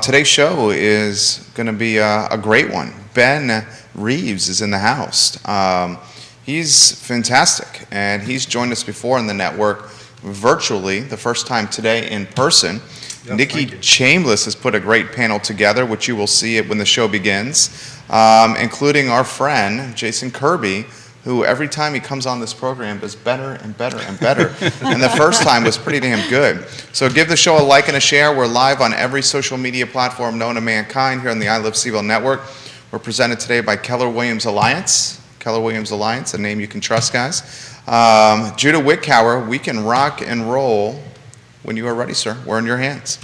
Today's show is going to be a great one. Ben Reeves is in the house. He's fantastic, and he's joined us before in the network virtually, the first time today in person. Yes, Nikki Chambliss has put a great panel together, which you will see it when the show begins, including our friend Jason Kirby, who every time he comes on this program does better and better and better. And the first time was pretty damn good. So give the show a like and a share. We're live on every social media platform known to mankind here on the I Live CVille network. We're presented today by Keller Williams Alliance. Keller Williams Alliance, a name you can trust, guys. Judah Wickower, we can rock and roll when you are ready, sir. We're in your hands.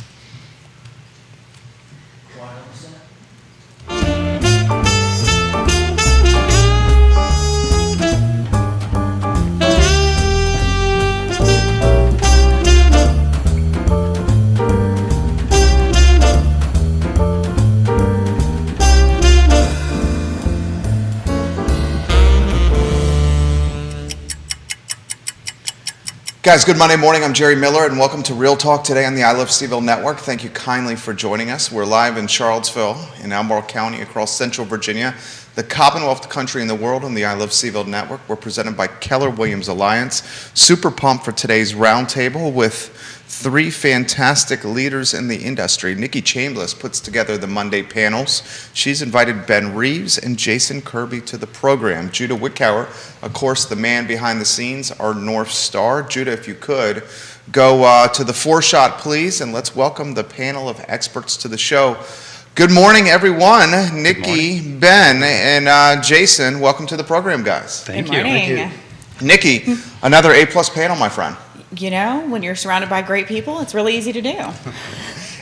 Guys, good Monday morning. I'm Jerry Miller, and welcome to Real Talk today on the I Live CVille network. Thank you kindly for joining us. We're live in Charlottesville, in Albemarle County, across central Virginia, the Commonwealth, the country, and the world on the I Live CVille network. We're presented by Keller Williams Alliance. Super pumped for today's roundtable with three fantastic leaders in the industry. Nikki Chambliss puts together the Monday panels. She's invited Ben Reeves and Jason Kirby to the program. Judah Wickower, of course, the man behind the scenes, our North Star. Judah, if you could, go to the four-shot, please, and let's welcome the panel of experts to the show. Good morning, everyone. Nikki, Ben, and Jason, welcome to the program, guys. Thank Good you. morning. Thank you. Nikki, another A-plus panel, my friend. You know, when you're surrounded by great people, it's really easy to do.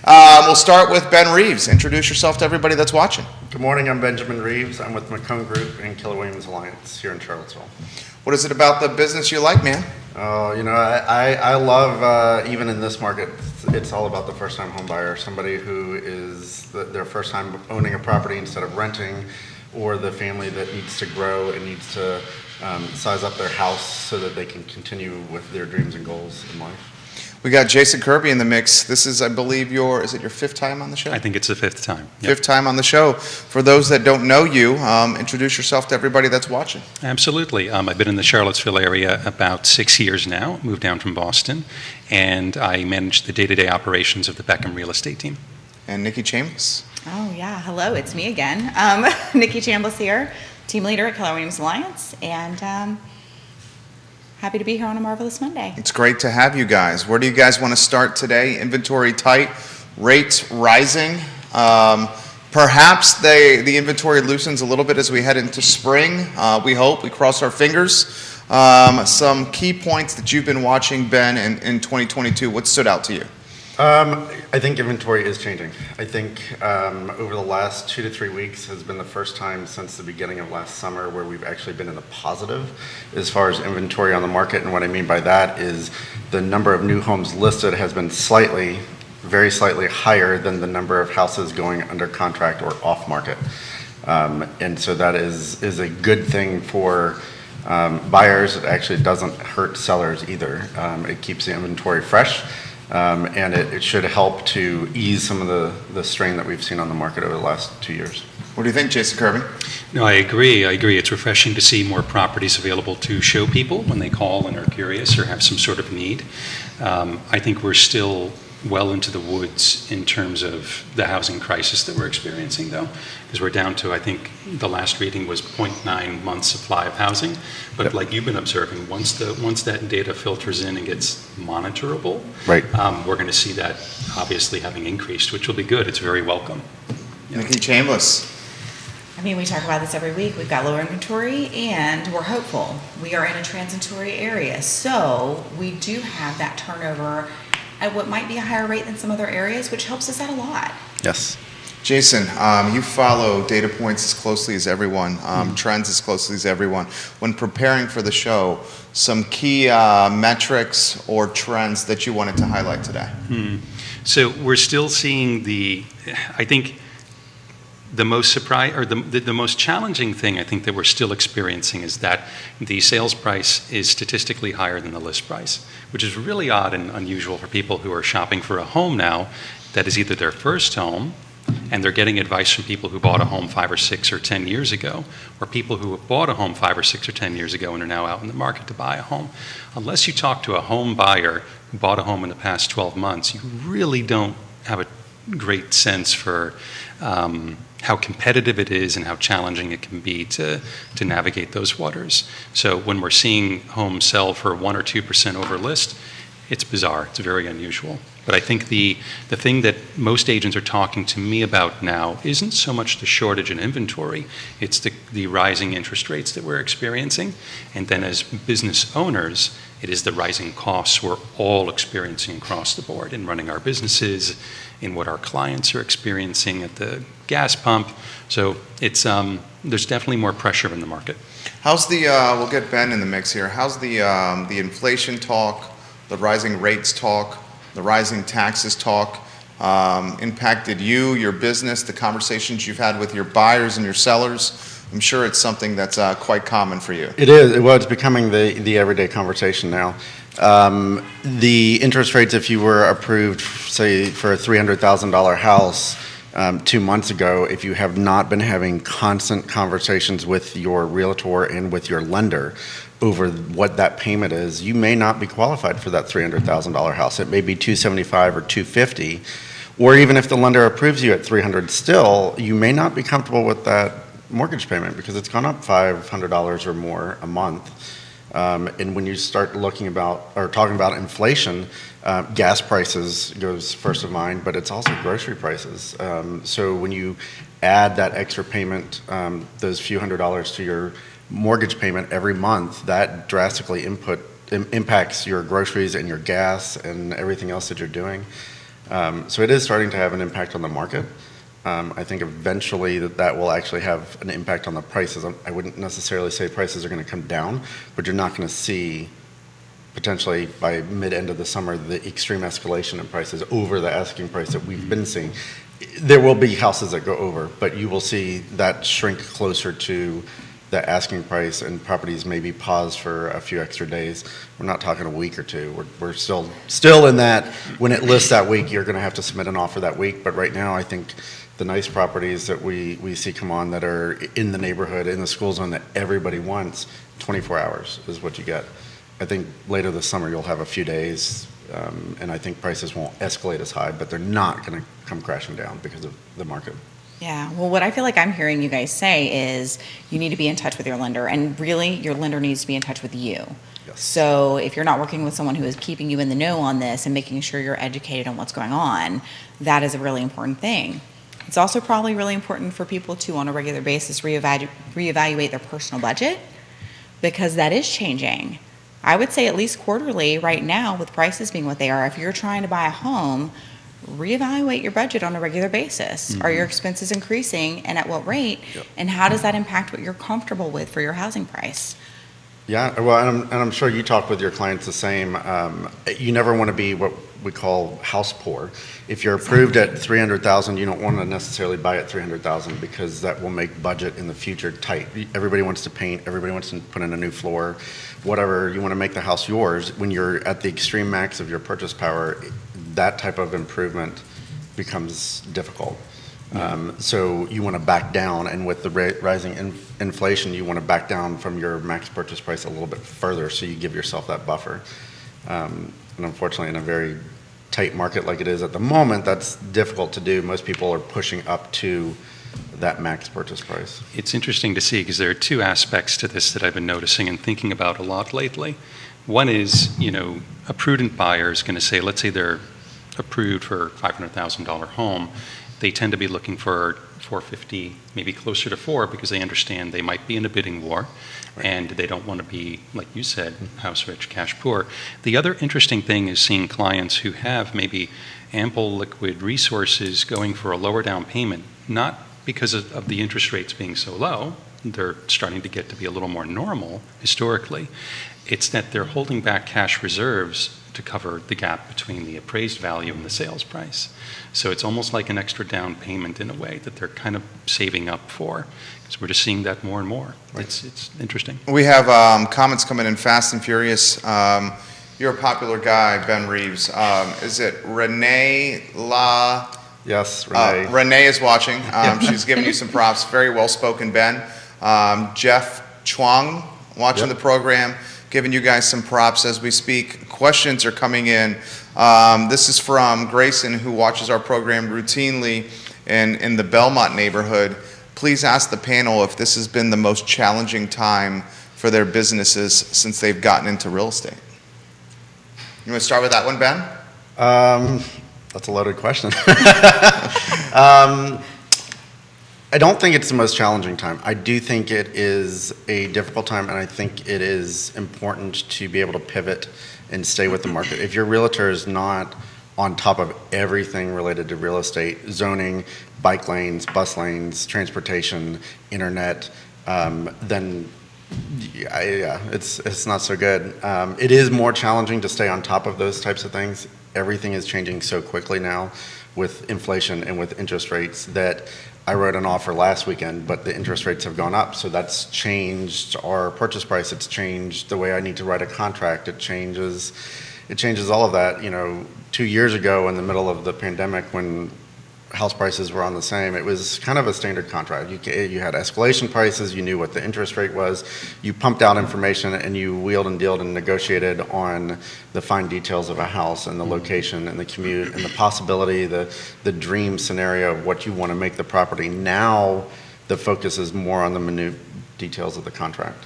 We'll start with Ben Reeves. Introduce yourself to everybody that's watching. Good morning, I'm Benjamin Reeves. I'm with McCone Group and Keller Williams Alliance here in Charlottesville. What is it about the business you like, man? I love, even in this market, it's all about the first-time home buyer, somebody who is their first time owning a property instead of renting, or the family that needs to grow and needs to size up their house so that they can continue with their dreams and goals in life. We got Jason Kirby in the mix. This is, I believe, is it your fifth time on the show? I think it's the fifth time. Yep. Fifth time on the show. For those that don't know you, introduce yourself to everybody that's watching. Absolutely. I've been in the Charlottesville area about 6 years now, moved down from Boston, and I manage the day-to-day operations of the Beckham real estate team. And Nikki Chambliss. Oh, yeah. Hello, it's me again. Nikki Chambliss here, team leader at Keller Williams Alliance, and happy to be here on a marvelous Monday. It's great to have you guys. Where do you guys want to start today? Inventory tight, rates rising. Perhaps the inventory loosens a little bit as we head into spring. We hope. We cross our fingers. Some key points that you've been watching, Ben, in 2022. What stood out to you? I think inventory is changing. I think over the last 2 to 3 weeks has been the first time since the beginning of last summer where we've actually been in the positive as far as inventory on the market. And what I mean by that is the number of new homes listed has been very slightly higher than the number of houses going under contract or off market. And so that is a good thing for buyers. It actually doesn't hurt sellers either. It keeps the inventory fresh. And it should help to ease some of the strain that we've seen on the market over the last 2 years. What do you think, Jason Kirby? No, I agree. It's refreshing to see more properties available to show people when they call and are curious or have some sort of need. I think we're still well into the woods in terms of the housing crisis that we're experiencing, though, because we're down to, I think, the last reading was 0.9 months supply of housing. But Yep. like you've been observing, once that data filters in and gets monitorable, Right. We're going to see that obviously having increased, which will be good. It's very welcome. Nikki Chambliss. I mean, we talk about this every week. We've got lower inventory, and we're hopeful. We are in a transitory area, so we do have that turnover at what might be a higher rate than some other areas, which helps us out a lot. Yes. Jason, you follow data points as closely as everyone, trends as closely as everyone. When preparing for the show, some key metrics or trends that you wanted to highlight today? So we're still seeing I think the most the most challenging thing I think that we're still experiencing is that the sales price is statistically higher than the list price, which is really odd and unusual for people who are shopping for a home now that is either their first home, and they're getting advice from people who bought a home 5 or 6 or 10 years ago, or people who have bought a home 5 or 6 or 10 years ago and are now out in the market to buy a home. Unless you talk to a home buyer who bought a home in the past 12 months, you really don't have a great sense for how competitive it is and how challenging it can be to navigate those waters. So when we're seeing homes sell for 1 or 2% over list, it's bizarre. It's very unusual. But I think the thing that most agents are talking to me about now isn't so much the shortage in inventory, it's the rising interest rates that we're experiencing. And then as business owners, it is the rising costs we're all experiencing across the board in running our businesses, in what our clients are experiencing at the gas pump. So it's there's definitely more pressure in the market. How's the, we'll get Ben in the mix here, how's the inflation talk, the rising rates talk, the rising taxes talk impacted you, your business, the conversations you've had with your buyers and your sellers? I'm sure it's something that's quite common for you. It is. Well, it's becoming the everyday conversation now. The interest rates, if you were approved, say, for a $300,000 house 2 months ago, if you have not been having constant conversations with your realtor and with your lender over what that payment is, you may not be qualified for that $300,000 house. It may be $275,000 or $250,000, or even if the lender approves you at $300,000 still, you may not be comfortable with that mortgage payment because it's gone up $500 or more a month. And when you start looking about or talking about inflation, gas prices goes first of mind, but it's also grocery prices. So when you add that extra payment, those few $100s to your mortgage payment every month, that drastically impacts your groceries and your gas and everything else that you're doing. So it is starting to have an impact on the market. I think eventually that will actually have an impact on the prices. I wouldn't necessarily say prices are going to come down, but you're not going to see potentially by mid-end of the summer the extreme escalation in prices over the asking price that we've been seeing. There will be houses that go over, but you will see that shrink closer to the asking price, and properties may be paused for a few extra days. We're not talking a week or two. We're still in that, when it lists that week, you're going to have to submit an offer that week. But right now, I think the nice properties that we see come on that are in the neighborhood, in the school zone that everybody wants, 24 hours is what you get. I think later this summer you'll have a few days, and I think prices won't escalate as high, but they're not going to come crashing down because of the market. Yeah, well, what I feel like I'm hearing you guys say is you need to be in touch with your lender, and really your lender needs to be in touch with you. Yes. So if you're not working with someone who is keeping you in the know on this and making sure you're educated on what's going on, that is a really important thing. It's also probably really important for people to, on a regular basis, reevaluate their personal budget, because that is changing. I would say at least quarterly right now, with prices being what they are. If you're trying to buy a home, reevaluate your budget on a regular basis. Mm-hmm. Are your expenses increasing, and at what rate? Yep. And how does that impact what you're comfortable with for your housing price? Yeah, well, and I'm sure you talk with your clients the same. You never want to be what we call house poor. If you're approved at $300,000, you don't want to necessarily buy at $300,000 because that will make budget in the future tight. Everybody wants to paint, everybody wants to put in a new floor, whatever. You want to make the house yours. When you're at the extreme max of your purchase power, that type of improvement becomes difficult. So you want to back down, and with the rising inflation, you want to back down from your max purchase price a little bit further, so you give yourself that buffer. And unfortunately, in a very tight market like it is at the moment, that's difficult to do. Most people are pushing up to that max purchase price. It's interesting to see because there are two aspects to this that I've been noticing and thinking about a lot lately. One is, a prudent buyer is going to say, let's say they're approved for a $500,000 home. They tend to be looking for $450,000, maybe closer to $4,000, because they understand they might be in a bidding war, right, and they don't want to be, like you said, house rich, cash poor. The other interesting thing is seeing clients who have maybe ample liquid resources going for a lower down payment, not because of the interest rates being so low. They're starting to get to be a little more normal historically. It's that they're holding back cash reserves to cover the gap between the appraised value and the sales price. So it's almost like an extra down payment in a way that they're kind of saving up for, because we're just seeing that more and more. Right. It's interesting. We have comments coming in fast and furious. You're a popular guy, Ben Reeves. Is it Renee La? Yes, Renee. Renee is watching. She's giving you some props. Very well spoken, Ben. Jeff Chuang watching Yep. the program, giving you guys some props as we speak. Questions are coming in. This is from Grayson, who watches our program routinely in the Belmont neighborhood. Please ask the panel if this has been the most challenging time for their businesses since they've gotten into real estate. You want to start with that one, Ben? That's a loaded question. I don't think it's the most challenging time. I do think it is a difficult time, and I think it is important to be able to pivot and stay with the market. If your realtor is not on top of everything related to real estate, zoning, bike lanes, bus lanes, transportation, internet, then yeah, it's not so good. It is more challenging to stay on top of those types of things. Everything is changing so quickly now with inflation and with interest rates that I wrote an offer last weekend, but the interest rates have gone up, so that's changed our purchase price. It's changed the way I need to write a contract. It changes all of that. 2 years ago in the middle of the pandemic when house prices were on the same, it was kind of a standard contract. You had escalation prices, you knew what the interest rate was, you pumped out information and you wheeled and dealed and negotiated on the fine details of a house and the location and the commute and the possibility, the dream scenario of what you want to make the property. Now the focus is more on the minute details of the contract.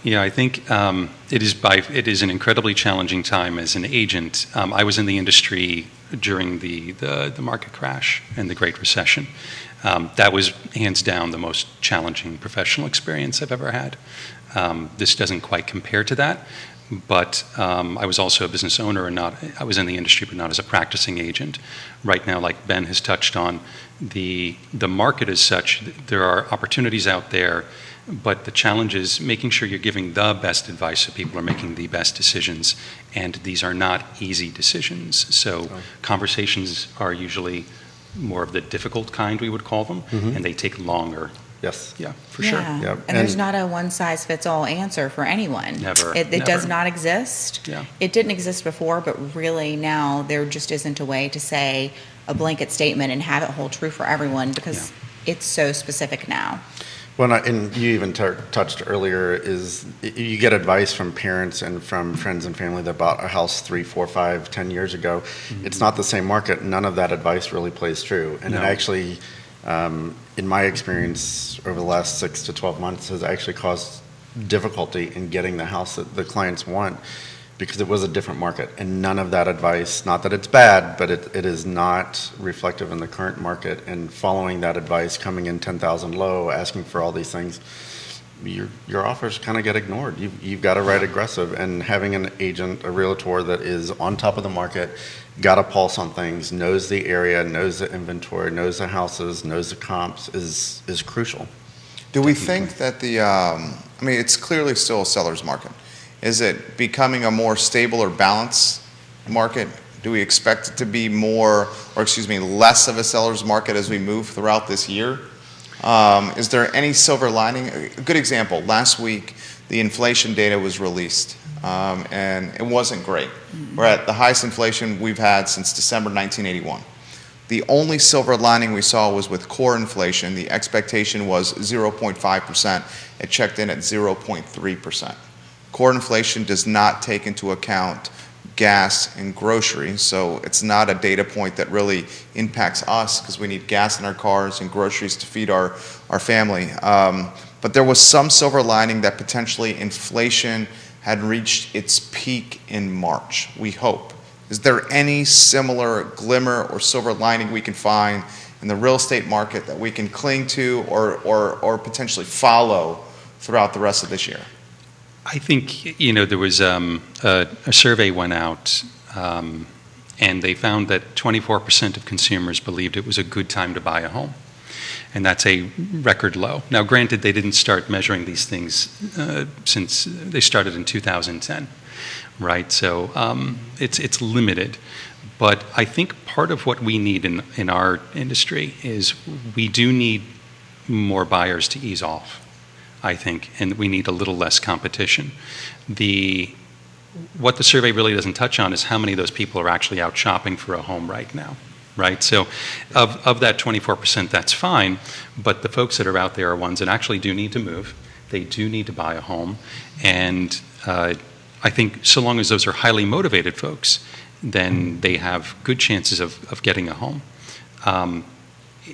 Yeah, I think it is an incredibly challenging time as an agent. I was in the industry during the market crash and the Great Recession. That was hands down the most challenging professional experience I've ever had. This doesn't quite compare to that, but I was also a business owner and I was in the industry, but not as a practicing agent. Right now, like Ben has touched on, the market is such, there are opportunities out there, but the challenge is making sure you're giving the best advice so people are making the best decisions, and these are not easy decisions. So conversations are usually more of the difficult kind, we would call them, and they take longer. Yes. Yeah, for sure. Yep. And there's not a one-size-fits-all answer for anyone. Never, It never. does not exist. Yeah. It didn't exist before, but really now there just isn't a way to say a blanket statement and have it hold true for everyone because it's so specific now. Well, and you even touched earlier is you get advice from parents and from friends and family that bought a house 3, 4, 5, 10 years ago. It's not the same market. None of that advice really plays true. And No. it actually, in my experience over the last 6 to 12 months, has actually caused difficulty in getting the house that the clients want because it was a different market. And none of that advice, not that it's bad, but it is not reflective in the current market. And following that advice, coming in 10,000 low, asking for all these things, your offers kind of get ignored. You've got to write aggressive. And having an agent, a realtor that is on top of the market, got a pulse on things, knows the area, knows the inventory, knows the houses, knows the comps is crucial. Do we think that it's clearly still a seller's market. Is it becoming a more stable or balanced market? Do we expect it to be less of a seller's market as we move throughout this year? Is there any silver lining? A good example, last week, the inflation data was released, and it wasn't great. We're at the highest inflation we've had since December 1981. The only silver lining we saw was with core inflation. The expectation was 0.5%. It checked in at 0.3%. Core inflation does not take into account gas and groceries, so it's not a data point that really impacts us because we need gas in our cars and groceries to feed our family. But there was some silver lining that potentially inflation had reached its peak in March, we hope. Is there any similar glimmer or silver lining we can find in the real estate market that we can cling to or potentially follow throughout the rest of this year? I think, there was a survey went out, and they found that 24% of consumers believed it was a good time to buy a home. And that's a record low. Now, granted, they didn't start measuring these things since they started in 2010, right? So it's limited. But I think part of what we need in our industry is we do need more buyers to ease off, I think, and we need a little less competition. The what the survey really doesn't touch on is how many of those people are actually out shopping for a home right now, right? So of that 24%, that's fine, but the folks that are out there are ones that actually do need to move. They do need to buy a home, and I think so long as those are highly motivated folks, then they have good chances of getting a home.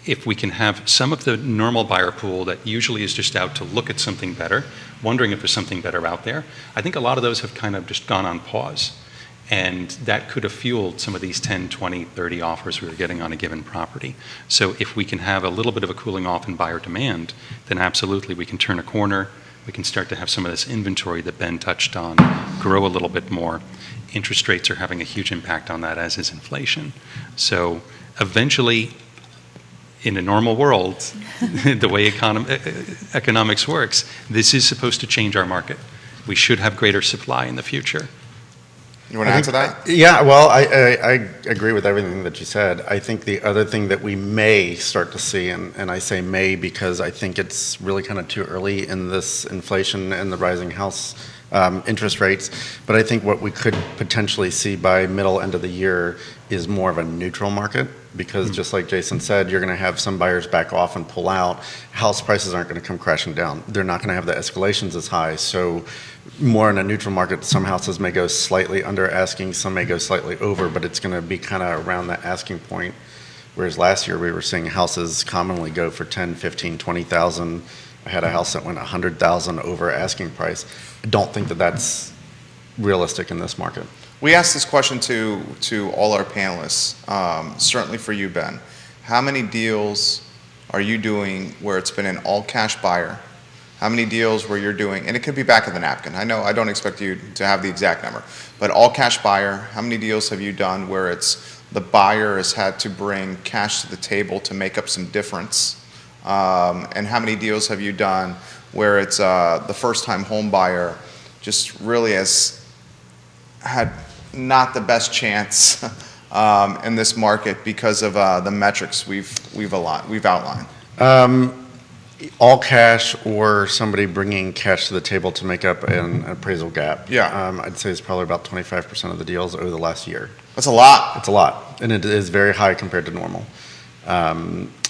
If we can have some of the normal buyer pool that usually is just out to look at something better, wondering if there's something better out there, I think a lot of those have kind of just gone on pause. And that could have fueled some of these 10, 20, 30 offers we were getting on a given property. So if we can have a little bit of a cooling off in buyer demand, then absolutely we can turn a corner. We can start to have some of this inventory that Ben touched on grow a little bit more. Interest rates are having a huge impact on that, as is inflation. So eventually, in a normal world, the way economics works, this is supposed to change our market. We should have greater supply in the future. You want to answer that? Yeah, well, I agree with everything that you said. I think the other thing that we may start to see, and I say may because I think it's really kind of too early in this inflation and the rising house interest rates, but I think what we could potentially see by middle end of the year is more of a neutral market, because just like Jason said, you're going to have some buyers back off and pull out. House prices aren't going to come crashing down. They're not going to have the escalations as high. So more in a neutral market, some houses may go slightly under asking, some may go slightly over, but it's going to be kind of around that asking point. Whereas last year we were seeing houses commonly go for 10, 15, 20,000. I had a house that went 100,000 over asking price. I don't think that that's realistic in this market. We asked this question to all our panelists, certainly for you, Ben. How many deals are you doing where it's been an all-cash buyer? How many deals where you're doing, and it could be back of the napkin. I know I don't expect you to have the exact number, but all-cash buyer, how many deals have you done where it's the buyer has had to bring cash to the table to make up some difference? And how many deals have you done where it's the first-time home buyer just really has had not the best chance in this market because of the metrics we've outlined? All cash or somebody bringing cash to the table to make up an appraisal gap. Yeah. I'd say it's probably about 25% of the deals over the last year. That's a lot. It's a lot, and it is very high compared to normal.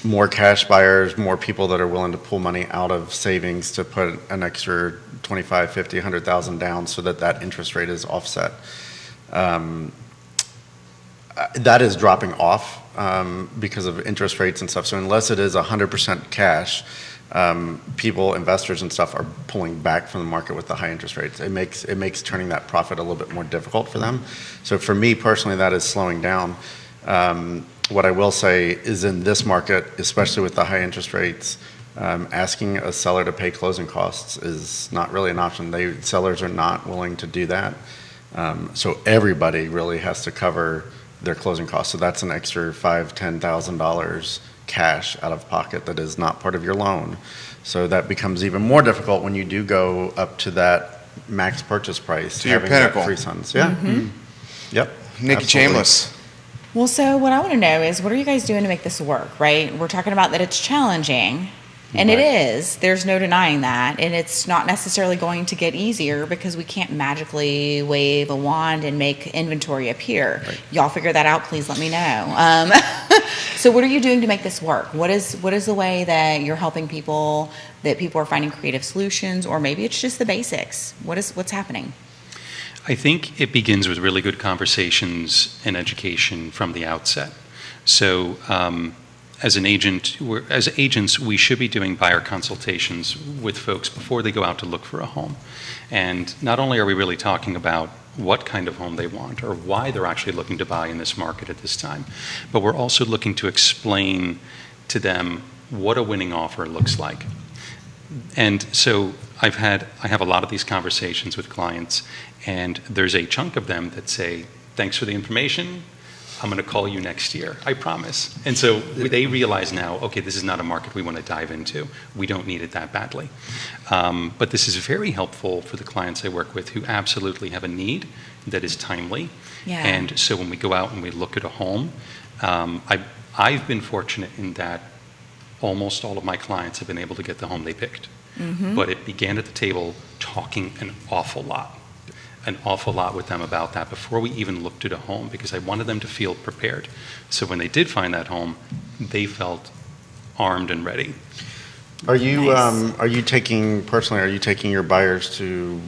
More cash buyers, more people that are willing to pull money out of savings to put an extra 25, 50, 100,000 down so that that interest rate is offset. That is dropping off because of interest rates and stuff. So unless it is 100% cash, people, investors and stuff are pulling back from the market with the high interest rates. It makes turning that profit a little bit more difficult for them. So for me personally, that is slowing down. What I will say is in this market, especially with the high interest rates, asking a seller to pay closing costs is not really an option. Sellers are not willing to do that. So everybody really has to cover their closing costs. So that's an extra $5,000, $10,000 cash out of pocket that is not part of your loan. So that becomes even more difficult when you do go up to that max purchase price. To your pinnacle. Free funds. Yeah. Mm-hmm. Yep. Nikki Absolutely. Chambliss. Well, so what I want to know is, what are you guys doing to make this work, right? We're talking about that it's challenging, and it is. There's no denying that. And it's not necessarily going to get easier because we can't magically wave a wand and make inventory appear. Right. Y'all figure that out, please let me know. So what are you doing to make this work? What is the way that you're helping people, that people are finding creative solutions, or maybe it's just the basics? What's happening? I think it begins with really good conversations and education from the outset. So as agents, we should be doing buyer consultations with folks before they go out to look for a home. And not only are we really talking about what kind of home they want or why they're actually looking to buy in this market at this time, but we're also looking to explain to them what a winning offer looks like. And so I have a lot of these conversations with clients, and there's a chunk of them that say, thanks for the information, I'm going to call you next year, I promise. And so they realize now, okay, this is not a market we want to dive into. We don't need it that badly. But this is very helpful for the clients I work with who absolutely have a need that is timely. Yeah. And so when we go out and we look at a home, I've been fortunate in that almost all of my clients have been able to get the home they picked. Mm-hmm. But it began at the table talking an awful lot. an awful lot with them about that before we even looked at a home, because I wanted them to feel prepared. So when they did find that home, they felt armed and ready. Are you Nice. are you taking your buyers to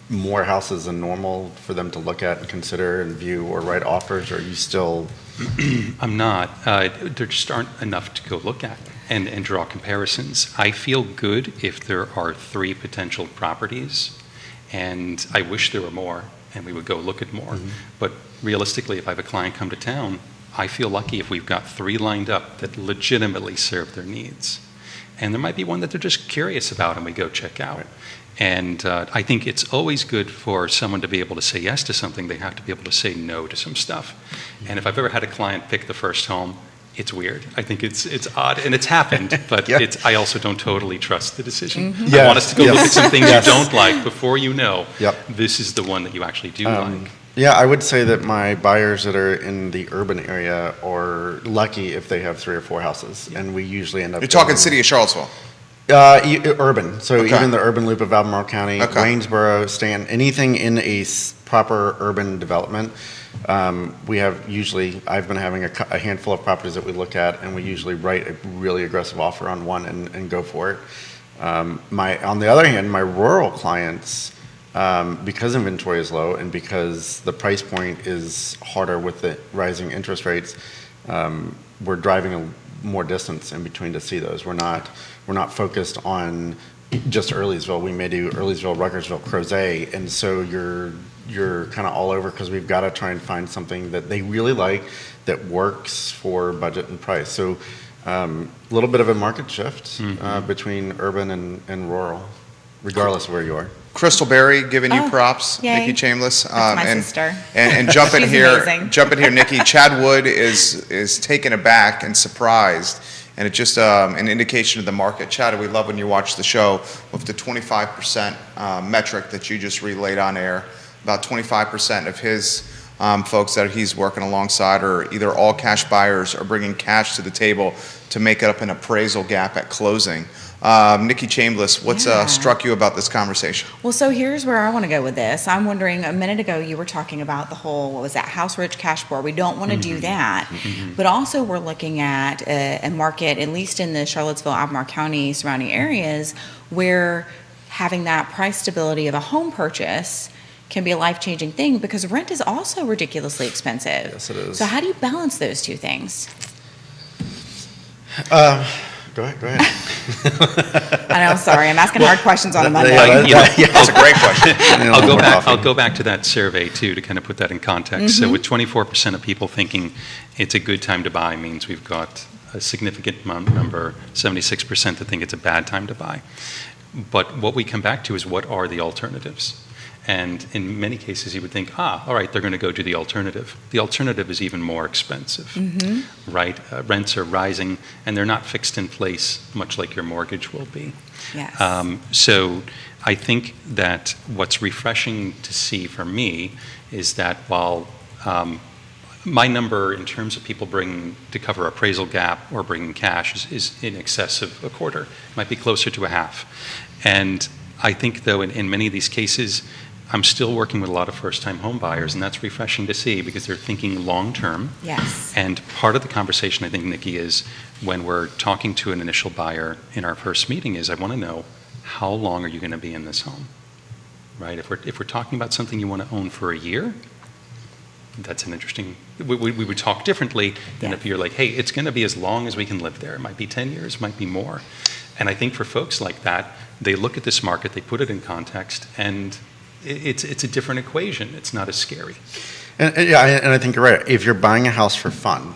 more houses than normal for them to look at and consider and view or write offers? Or are you still? I'm not. There just aren't enough to go look at and draw comparisons. I feel good if there are 3 potential properties, and I wish there were more, and we would go look at more. But realistically, if I have a client come to town, I feel lucky if we've got 3 lined up that legitimately serve their needs. And there might be one that they're just curious about, and we go check out. Right. And I think it's always good for someone to be able to say yes to something. They have to be able to say no to some stuff. And if I've ever had a client pick the first home, it's weird. I think it's odd, and it's happened, but Yeah. I also don't totally trust the decision. Yeah. I want us to go look at some things Yes. you don't like before you know Yep. this is the one that you actually do like. Yeah, I would say that my buyers that are in the urban area are lucky if they have 3 or 4 houses, and we usually end up. You're talking going- city of Charlottesville. Urban. So Okay. even the urban loop of Albemarle County, Okay. Waynesboro, Stanton, anything in a proper urban development. We have usually, I've been having a handful of properties that we look at, and we usually write a really aggressive offer on one and go for it. On the other hand, my rural clients, because inventory is low and because the price point is harder with the rising interest rates, we're driving more distance in between to see those. We're not focused on just Earlysville. We may do Earlysville, Ruckersville, Crozet, and so you're kind of all over because we've got to try and find something that they really like that works for budget and price. So a little bit of a market shift between urban and rural, regardless of where you are. Crystal Berry giving you Oh, props, yay. Nikki Chambliss. That's my sister. And jump in She's here, amazing. Nikki. Chad Wood is taken aback and surprised, and it's just an indication of the market. Chad, we love when you watch the show with the 25% metric that you just relayed on air. About 25% of his folks that he's working alongside are either all cash buyers or bringing cash to the table to make up an appraisal gap at closing. Nikki Chambliss, what's Yeah. struck you about this conversation? Well, so here's where I want to go with this. I'm wondering, a minute ago, you were talking about the whole, what was that, house rich, cash poor. We don't want to do that. But also, we're looking at a market, at least in the Charlottesville, Albemarle County surrounding areas, where having that price stability of a home purchase can be a life-changing thing because rent is also ridiculously expensive. Yes, it is. So how do you balance those two things? Go ahead. I know, sorry, I'm asking hard questions on a Monday. That's a great question. I'll go back to that survey too to kind of put that in context. So with 24% of people thinking it's a good time to buy means we've got a significant number, 76% that think it's a bad time to buy. But what we come back to is what are the alternatives? And in many cases, you would think, all right, they're going to go to the alternative. The alternative is even more expensive, right? Rents are rising, and they're not fixed in place, much like your mortgage will be. Yes. So I think that what's refreshing to see for me is that while my number in terms of people bringing to cover appraisal gap or bringing cash is in excess of a quarter, it might be closer to a half. And I think, though, in many of these cases, I'm still working with a lot of first-time home buyers, and that's refreshing to see because they're thinking long-term. Yes. And part of the conversation, I think, Nikki, is when we're talking to an initial buyer in our first meeting is I want to know, how long are you going to be in this home, right? If we're talking about something you want to own for a year, that's an interesting, we would talk differently than Yeah. if you're like, hey, it's going to be as long as we can live there. It might be 10 years, it might be more. And I think for folks like that, they look at this market, they put it in context, and it's a different equation. It's not as scary. And I think you're right. If you're buying a house for fun,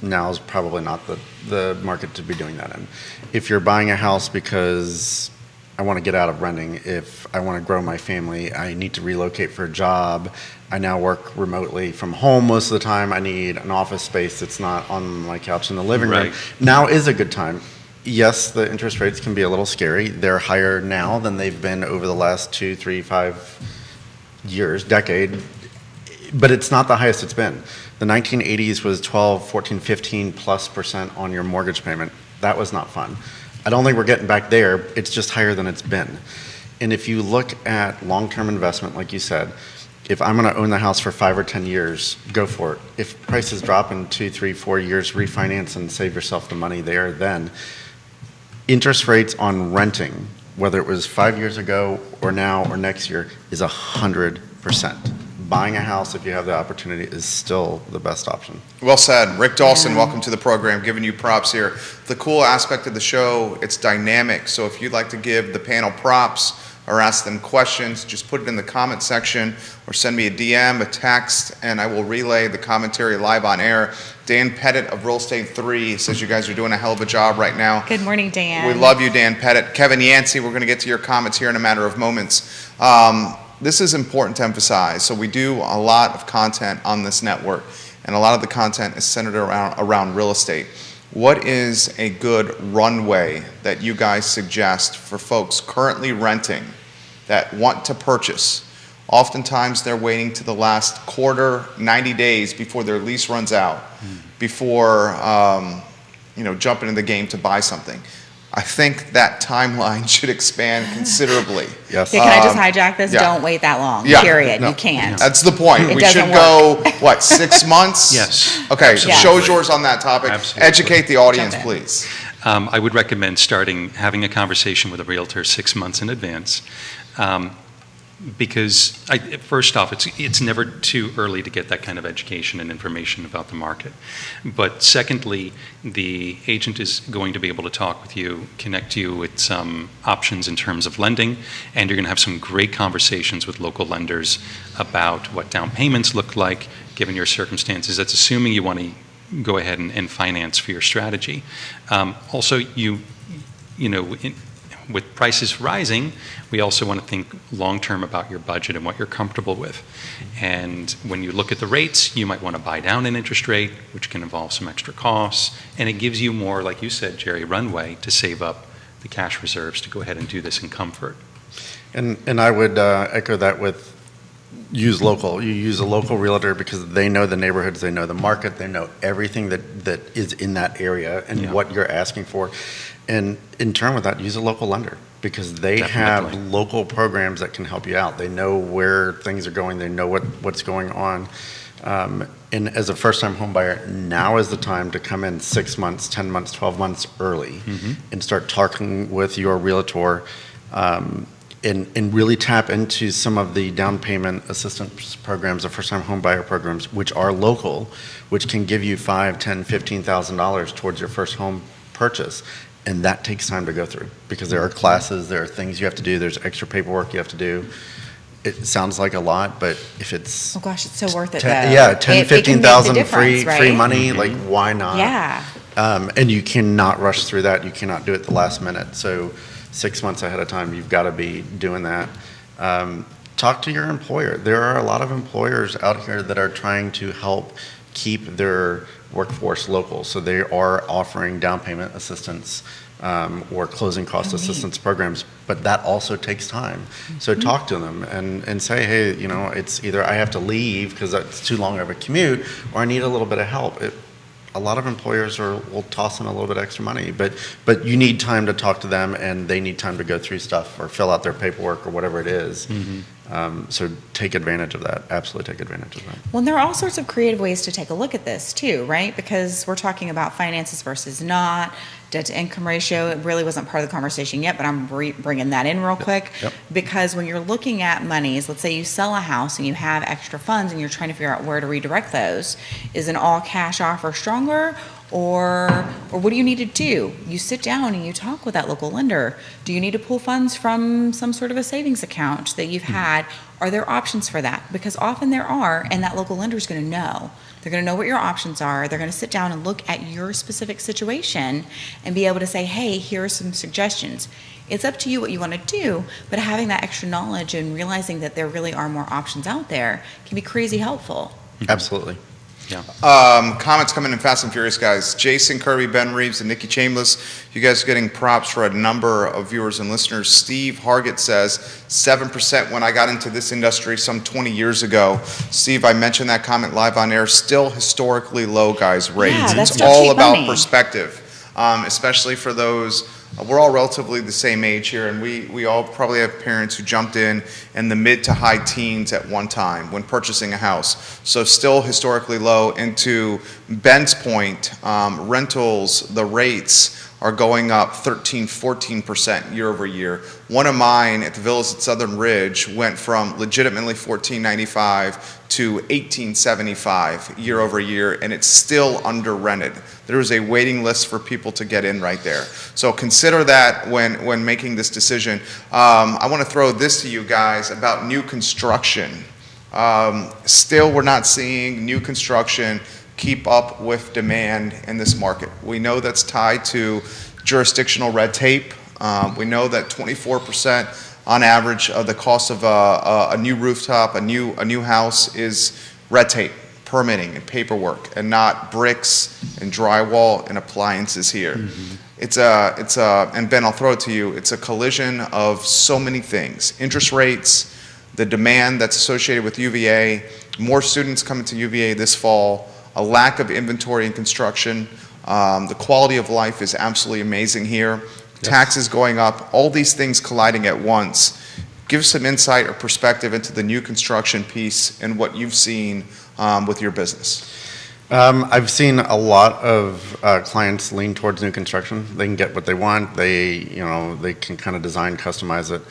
now is probably not the market to be doing that in. If you're buying a house because I want to get out of renting, if I want to grow my family, I need to relocate for a job, I now work remotely from home most of the time, I need an office space that's not on my couch in the living room. Right. Now is a good time. Yes, the interest rates can be a little scary. They're higher now than they've been over the last 2, 3, 5 years, decade, but it's not the highest it's been. The 1980s was 12, 14, 15+% on your mortgage payment. That was not fun. I don't think we're getting back there. It's just higher than it's been. And if you look at long-term investment, like you said, if I'm going to own the house for 5 or 10 years, go for it. If prices drop in 2, 3, 4 years, refinance and save yourself the money there then. Interest rates on renting, whether it was 5 years ago or now or next year, is 100%. Buying a house, if you have the opportunity, is still the best option. Well said. Rick Dawson, Yeah. welcome to the program, giving you props here. The cool aspect of the show, it's dynamic. So if you'd like to give the panel props or ask them questions, just put it in the comment section or send me a DM, a text, and I will relay the commentary live on air. Dan Pettit of Real Estate 3 says you guys are doing a hell of a job right now. Good morning, Dan. We love you, Dan Pettit. Kevin Yancey, we're going to get to your comments here in a matter of moments. This is important to emphasize. So we do a lot of content on this network, and a lot of the content is centered around real estate. What is a good runway that you guys suggest for folks currently renting that want to purchase? Oftentimes they're waiting to the last quarter, 90 days before their lease runs out, before jumping in the game to buy something. I think that timeline should expand considerably. Yes. Yeah, can I just hijack this? yeah. Don't wait that long, Yeah. period. No. You can't. That's the point. It We doesn't should go, 6 months? Yes. Okay, absolutely. show's yours on that topic. Absolutely. Educate the audience, Jump in. please. I would recommend having a conversation with a realtor 6 months in advance, because first off, it's never too early to get that kind of education and information about the market. But secondly, the agent is going to be able to talk with you, connect you with some options in terms of lending, and you're going to have some great conversations with local lenders about what down payments look like, given your circumstances. That's assuming you want to go ahead and finance for your strategy. Also, with prices rising, we also want to think long-term about your budget and what you're comfortable with. And when you look at the rates, you might want to buy down an interest rate, which can involve some extra costs. And it gives you more, like you said, Jerry, runway to save up the cash reserves to go ahead and do this in comfort. And I would echo that with use local. You use a local realtor because they know the neighborhoods, they know the market, they know everything that is in that area and Yeah. what you're asking for. And in turn with that, use a local lender because they have Definitely. local programs that can help you out. They know where things are going. They know what's going on. And as a first-time home buyer, now is the time to come in 6 months, 10 months, 12 months early and start talking with your realtor and really tap into some of the down payment assistance programs, the first-time home buyer programs, which are local, which can give you $5,000, $10,000, $15,000 towards your first home purchase. And that takes time to go through because there are classes, there are things you have to do, there's extra paperwork you have to do. It sounds like a lot, but if it's Oh gosh, it's so worth it 10, though. yeah, 10, It can make the 15,000 difference, free right? money, like why not? Yeah. And you cannot rush through that. You cannot do it the last minute. So 6 months ahead of time, you've got to be doing that. Talk to your employer. There are a lot of employers out here that are trying to help keep their workforce local. So they are offering down payment assistance or closing cost Oh, neat. assistance programs, but that also takes time. So talk to them and say, hey, it's either I have to leave because that's too long of a commute, or I need a little bit of help. A lot of employers will toss in a little bit extra money, but you need time to talk to them, and they need time to go through stuff or fill out their paperwork or whatever it is. So take advantage of that. Absolutely take advantage of that. Well, and there are all sorts of creative ways to take a look at this too, right? Because we're talking about finances versus not, debt to income ratio. It really wasn't part of the conversation yet, but I'm bringing that in real quick. Yep. Because when you're looking at monies, let's say you sell a house and you have extra funds and you're trying to figure out where to redirect those, is an all cash offer stronger? Or what do you need to do? You sit down and you talk with that local lender. Do you need to pull funds from some sort of a savings account that you've had? Are there options for that? Because often there are, and that local lender is going to know. They're going to know what your options are. They're going to sit down and look at your specific situation and be able to say, hey, here are some suggestions. It's up to you what you want to do, but having that extra knowledge and realizing that there really are more options out there can be crazy helpful. Absolutely. Yeah. Comments coming in fast and furious, guys. Jason Kirby, Ben Reeves, and Nikki Chambliss. You guys are getting props for a number of viewers and listeners. Steve Hargett says 7% when I got into this industry some 20 years ago. Steve, I mentioned that comment live on air. Still historically low, guys, rates. Yeah, that's It's still all cheap about money. perspective, especially for those We're all relatively the same age here, and we all probably have parents who jumped in the mid to high teens at one time when purchasing a house. So still historically low. And to Ben's point, rentals, the rates are going up 13, 14% year over year. One of mine at the Villas at Southern Ridge went from legitimately $14.95 to $18.75 year over year, and it's still under rented. There is a waiting list for people to get in right there. So consider that when making this decision. I want to throw this to you guys about new construction. Still, we're not seeing new construction keep up with demand in this market. We know that's tied to jurisdictional red tape. We know that 24% on average of the cost of a new rooftop, a new house is red tape, permitting and paperwork, and not bricks and drywall and appliances here. Mm-hmm. And Ben, I'll throw it to you, it's a collision of so many things. Interest rates, the demand that's associated with UVA, more students coming to UVA this fall, a lack of inventory in construction. The quality of life is absolutely amazing here. Yes. Taxes going up, all these things colliding at once. Give some insight or perspective into the new construction piece and what you've seen with your business. I've seen a lot of clients lean towards new construction. They can get what they want. They can kind of design, customize it.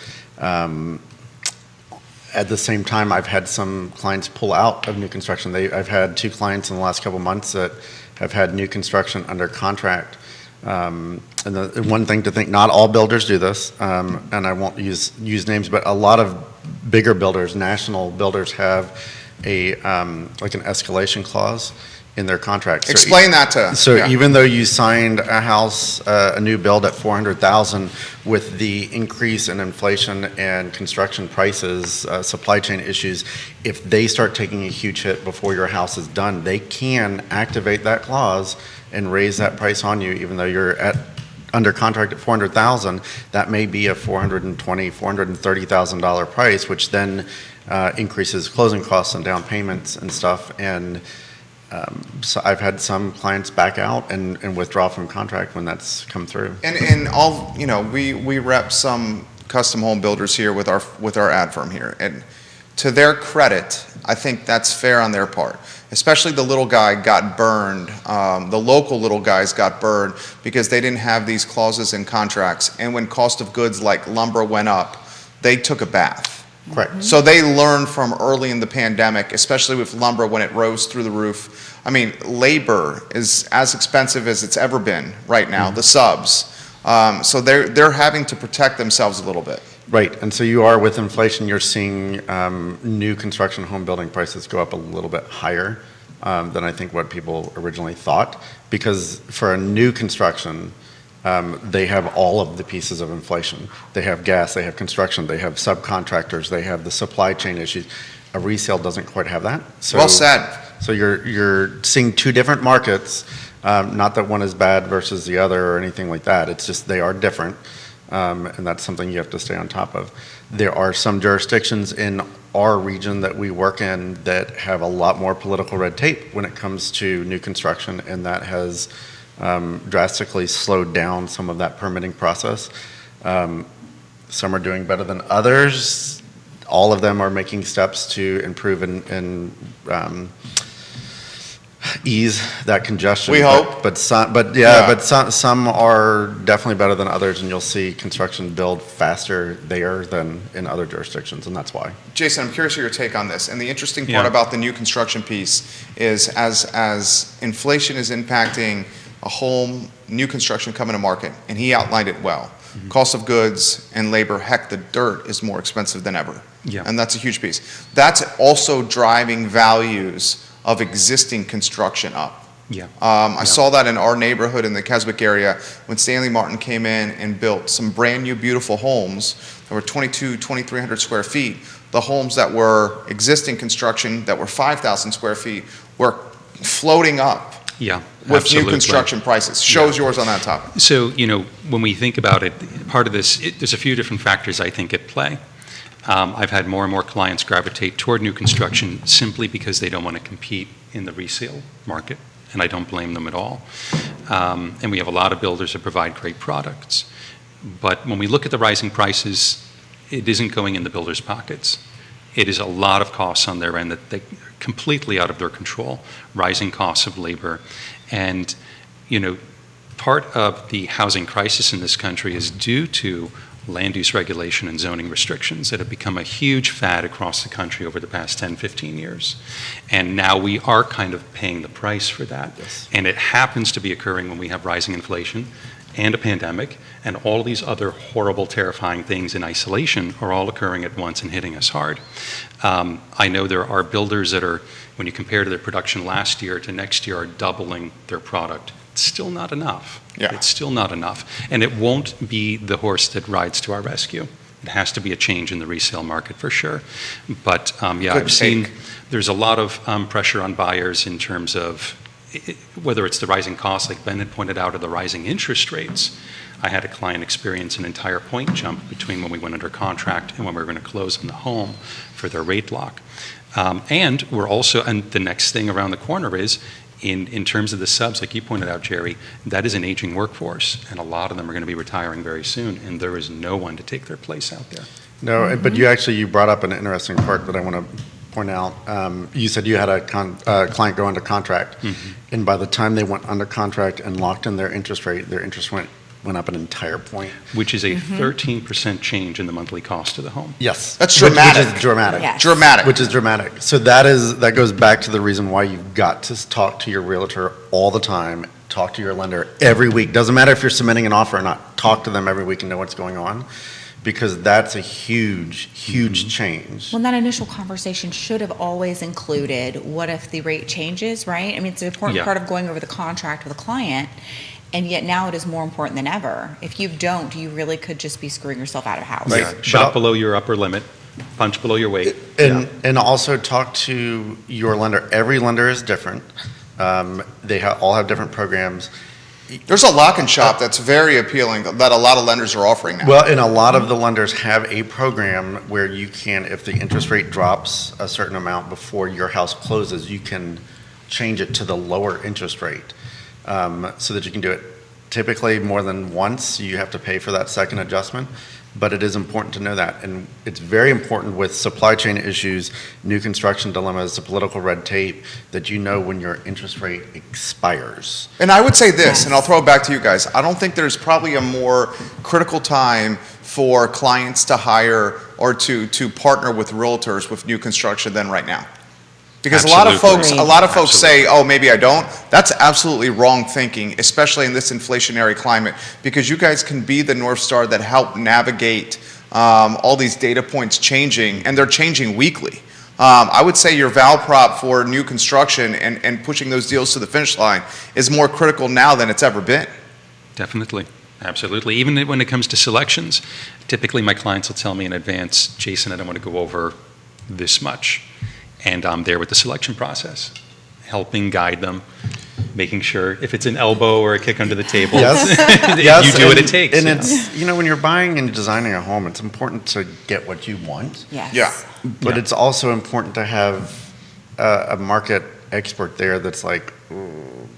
At the same time, I've had some clients pull out of new construction. I've had 2 clients in the last couple months that have had new construction under contract. And the one thing to think, not all builders do this, and I won't use names, but a lot of bigger builders, national builders, have a like an escalation clause in their contract. Explain that to us. So even though you signed a house, a new build at $400,000, with the increase in inflation and construction prices, supply chain issues, if they start taking a huge hit before your house is done, they can activate that clause and raise that price on you, even though you're under contract at $400,000. That may be a $420,000, $430,000 price, which then increases closing costs and down payments and stuff. And so I've had some clients back out and withdraw from contract when that's come through. And all, we rep some custom home builders here with our ad firm here, and to their credit, I think that's fair on their part. Especially the little guy got burned. The local little guys got burned because they didn't have these clauses in contracts, and when cost of goods like lumber went up, they took a bath. Correct. So they learned from early in the pandemic, especially with lumber when it rose through the roof. I mean, labor is as expensive as it's ever been right now, the subs. So they're having to protect themselves a little bit. Right, and so you are, with inflation, you're seeing new construction home building prices go up a little bit higher than I think what people originally thought. Because for a new construction, they have all of the pieces of inflation. They have gas, they have construction, they have subcontractors, they have the supply chain issues. A resale doesn't quite have that. So, well said. So you're seeing 2 different markets. Not that one is bad versus the other or anything like that. It's just they are different, and that's something you have to stay on top of. There are some jurisdictions in our region that we work in that have a lot more political red tape when it comes to new construction, and that has drastically slowed down some of that permitting process. Some are doing better than others. All of them are making steps to improve and ease that congestion. We hope. But some are definitely better than others, and you'll see construction build faster there than in other jurisdictions, and that's why. Jason, I'm curious of your take on this. And the interesting part about the new construction piece is as inflation is impacting a home, new construction coming to market, and he outlined it well. Mm-hmm. Cost of goods and labor, heck, the dirt is more expensive than ever. Yeah. And that's a huge piece. That's also driving values of existing construction up. Yeah. I saw that in our neighborhood in the Keswick area when Stanley Martin came in and built some brand new beautiful homes that were 2,300 square feet. The homes that were existing construction that were 5,000 square feet were floating up. Yeah, with absolutely. New construction prices. Shows yours on that topic. So, when we think about it, part of this, there's a few different factors I think at play. I've had more and more clients gravitate toward new construction simply because they don't want to compete in the resale market and I don't blame them at all. And we have a lot of builders that provide great products. But when we look at the rising prices, it isn't going in the builders' pockets. It is a lot of costs on their end that they completely out of their control, rising costs of labor. And, you know, part of the housing crisis in this country is due to land use regulation and zoning restrictions that have become a huge fad across the country over the past 10, 15 years. And now we are kind of paying the price for that. Yes. And it happens to be occurring when we have rising inflation and a pandemic, and all these other horrible, terrifying things in isolation are all occurring at once and hitting us hard. I know there are builders that are, when you compare to their production last year to next year, are doubling their product. It's still not enough. Yeah. It's still not enough. And it won't be the horse that rides to our rescue. It has to be a change in the resale market for sure. But yeah, Good I've seen take. there's a lot of pressure on buyers in terms of whether it's the rising costs, like Ben had pointed out, or the rising interest rates. I had a client experience an entire point jump between when we went under contract and when we were going to close on the home for their rate lock. And we're also, and the next thing around the corner is, in terms of the subs, like you pointed out, Jerry, that is an aging workforce, and a lot of them are going to be retiring very soon, and there is no one to take their place out there. No, but you brought up an interesting part that I want to point out. You said you had a client go under contract, and by the time they went under contract and locked in their interest rate went up an entire point. Which is a 13% change in the monthly cost of the home. Yes. That's Which dramatic. is dramatic. Yes. Dramatic. Which is dramatic. So that goes back to the reason why you've got to talk to your realtor all the time, talk to your lender every week. Doesn't matter if you're submitting an offer or not, talk to them every week and know what's going on, because that's a huge, huge change. Well, that initial conversation should have always included, what if the rate changes, right? I mean, it's an important Yeah. part of going over the contract with a client, and yet now it is more important than ever. If you don't, you really could just be screwing yourself out of a house. Right. Yeah, But shop I'll- below your upper limit, punch below your weight. And also talk to your lender. Every lender is different. They all have different programs. There's a lock and shop that's very appealing that a lot of lenders are offering now. Well, and a lot of the lenders have a program where you can, if the interest rate drops a certain amount before your house closes, you can change it to the lower interest rate, so that you can do it. Typically, more than once, you have to pay for that second adjustment, but it is important to know that. And it's very important with supply chain issues, new construction dilemmas, the political red tape, that you know when your interest rate expires. And I would say this, and I'll throw it back to you guys. I don't think there's probably a more critical time for clients to hire or to partner with realtors with new construction than right now. Because Absolutely. a lot of folks say, oh, maybe I don't. That's absolutely wrong thinking, especially in this inflationary climate, because you guys can be the North Star that help navigate all these data points changing, and they're changing weekly. I would say your val prop for new construction and pushing those deals to the finish line is more critical now than it's ever been. Definitely. Absolutely. Even when it comes to selections, typically my clients will tell me in advance, Jason, I don't want to go over this much. And I'm there with the selection process, helping guide them, making sure if it's an elbow or a kick under the table, you do what it takes. And you know? it's, when you're buying and designing a home, it's important to get what you want. Yes. Yeah. But Yeah. it's also important to have a market expert there that's like, "Ooh,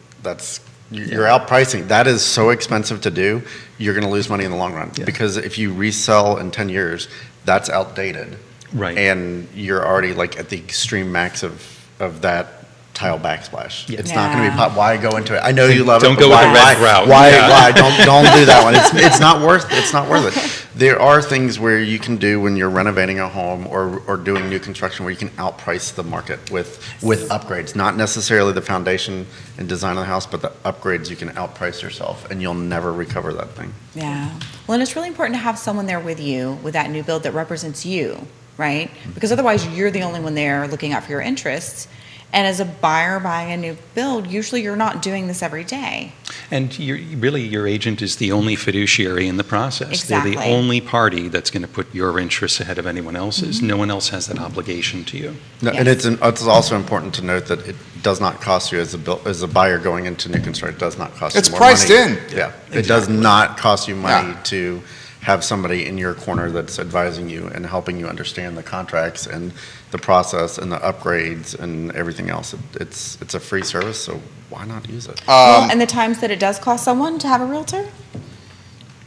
you're outpricing. That is so expensive to do, you're going to lose money in the long run. Yeah. Because if you resell in 10 years, that's outdated. Right. And you're already like at the extreme max of that tile backsplash. Yeah. It's not going to be Yeah. Why go into it? I know you love it. Don't but go with why, the red route. Why? Yeah. Don't do that one. It's not worth it. There are things where you can do when you're renovating a home or doing new construction where you can outprice the market with upgrades. Not necessarily the foundation and design of the house, but the upgrades you can outprice yourself, and you'll never recover that thing. Yeah. Well, and it's really important to have someone there with you with that new build that represents you, right? Because otherwise you're the only one there looking out for your interests. And as a buyer buying a new build, usually you're not doing this every day. And your agent is the only fiduciary in the process. Exactly. They're the only party that's going to put your interests ahead of anyone else's. No one else has that obligation to you. No, Yes. And it's also important to note that it does not cost you as a buyer going into new construction. It does not cost It's you more priced money. in. Yeah, it does not cost you money Yeah. to have somebody in your corner that's advising you and helping you understand the contracts and the process and the upgrades and everything else. It's a free service, so why not use it? Well, and the times that it does cost someone to have a realtor,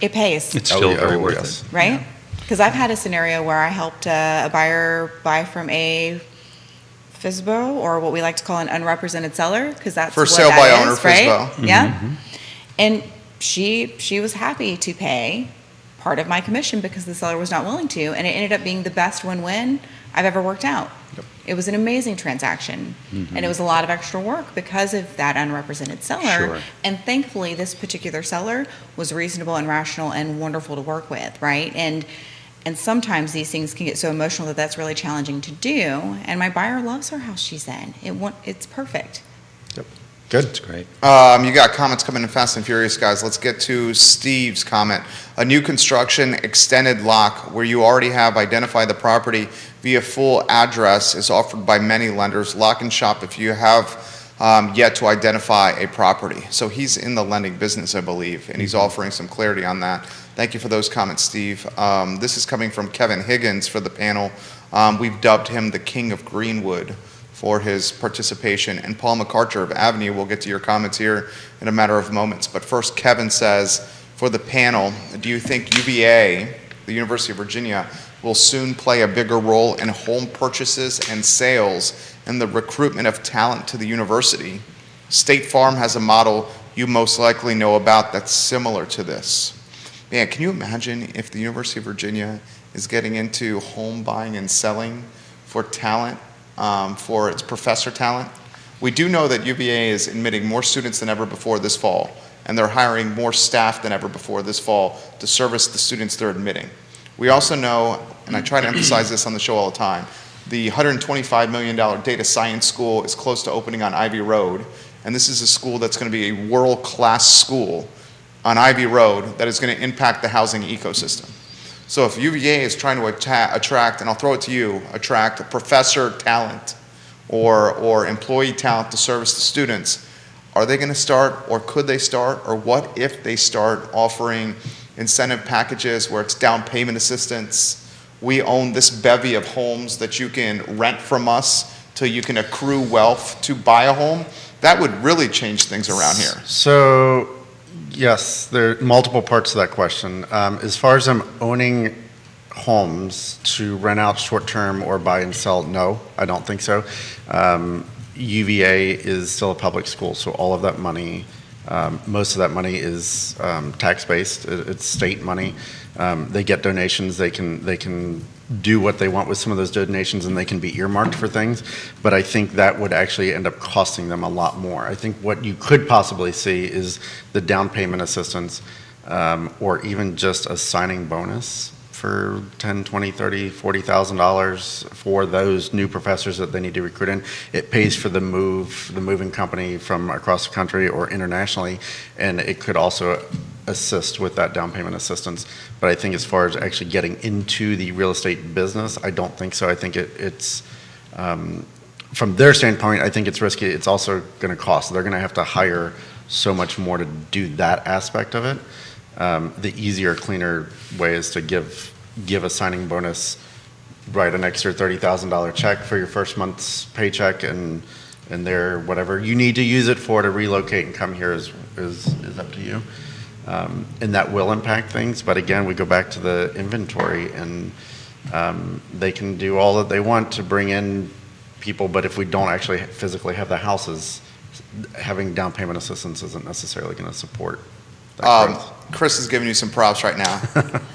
it pays, It's still very worth yes. it. right? Because I've had a scenario where I helped a buyer buy from a FSBO, or what we like to call an unrepresented seller, because that's For what sale that by is, owner, right? FSBO. Yeah. And she was happy to pay part of my commission because the seller was not willing to, and it ended up being the best win-win I've ever worked out. Yep. It was an amazing transaction, and it was a lot of extra work because of that unrepresented seller. Sure. And thankfully, this particular seller was reasonable and rational and wonderful to work with, right? And sometimes these things can get so emotional that that's really challenging to do. And my buyer loves her house she's in. It's perfect. Good. It's great. You got comments coming in fast and furious, guys. Let's get to Steve's comment. A new construction extended lock where you already have identified the property via full address is offered by many lenders. Lock and shop if you have yet to identify a property. So he's in the lending business, I believe, and he's offering some clarity on that. Thank you for those comments, Steve. This is coming from Kevin Higgins for the panel. We've dubbed him the King of Greenwood for his participation. And Paul McArcher of Avenue, we'll get to your comments here in a matter of moments. But first, Kevin says, for the panel, do you think UVA, the University of Virginia, will soon play a bigger role in home purchases and sales and the recruitment of talent to the university? State Farm has a model you most likely know about that's similar to this. Man, can you imagine if the University of Virginia is getting into home buying and selling for talent, for its professor talent? We do know that UVA is admitting more students than ever before this fall, and they're hiring more staff than ever before this fall to service the students they're admitting. We also know, and I try to emphasize this on the show all the time, the $125 million data science school is close to opening on Ivy Road, and this is a school that's going to be a world-class school on Ivy Road that is going to impact the housing ecosystem. So if UVA is trying to attract, and I'll throw it to you, attract professor talent or employee talent to service the students, are they going to start, or could they start, or what if they start offering incentive packages where it's down payment assistance? We own this bevy of homes that you can rent from us till you can accrue wealth to buy a home. That would really change things around here. So, yes, there are multiple parts to that question. As far as I'm owning homes to rent out short-term or buy and sell, no, I don't think so. UVA is still a public school, so all of that money, most of that money is tax-based. It's state money. They get donations. They can do what they want with some of those donations, and they can be earmarked for things. But I think that would actually end up costing them a lot more. I think what you could possibly see is the down payment assistance, or even just a signing bonus for $10,000, $20,000, $30,000, $40,000 for those new professors that they need to recruit in. It pays for the moving company from across the country or internationally, and it could also assist with that down payment assistance. But I think as far as actually getting into the real estate business, I don't think so. I think it's from their standpoint, I think it's risky. It's also going to cost. They're going to have to hire so much more to do that aspect of it. The easier, cleaner way is to give a signing bonus, write an extra $30,000 check for your first month's paycheck, and there, whatever you need to use it for to relocate and come here is up to you. And that will impact things. But again, we go back to the inventory, and they can do all that they want to bring in people, but if we don't actually physically have the houses, having down payment assistance isn't necessarily going to support that growth. Chris is giving you some props right now.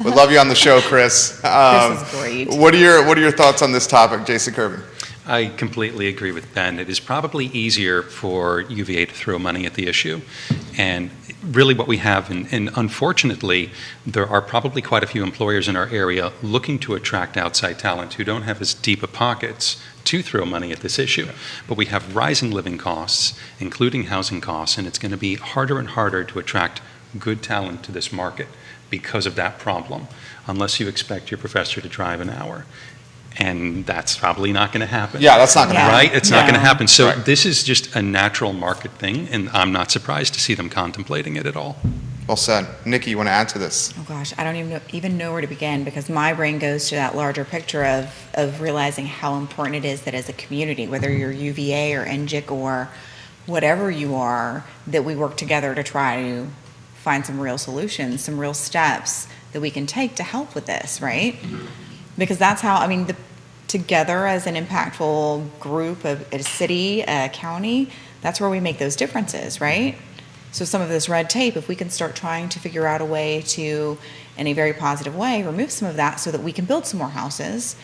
We love you on the show, Chris. This is great. What are your thoughts on this topic, Jason Kirby? I completely agree with Ben. It is probably easier for UVA to throw money at the issue. And really what we have, and unfortunately, there are probably quite a few employers in our area looking to attract outside talent who don't have as deep a pockets to throw money at this issue. But we have rising living costs, including housing costs, and it's going to be harder and harder to attract good talent to this market because of that problem, unless you expect your professor to drive an hour. And that's probably not going to happen. Yeah, that's not going to Yeah. happen. Right? It's not going to No. happen. So Right. this is just a natural market thing, and I'm not surprised to see them contemplating it at all. Well said. Nikki, you want to add to this? Oh gosh, I don't even know where to begin, because my brain goes to that larger picture of realizing how important it is that as a community, whether you're UVA or NGIC or whatever you are, that we work together to try to find some real solutions, some real steps that we can take to help with this, right? Because that's how, I mean, together as an impactful group of a city, a county, that's where we make those differences, right? So some of this red tape, if we can start trying to figure out a way to, in a very positive way, remove some of that so that we can build some more houses,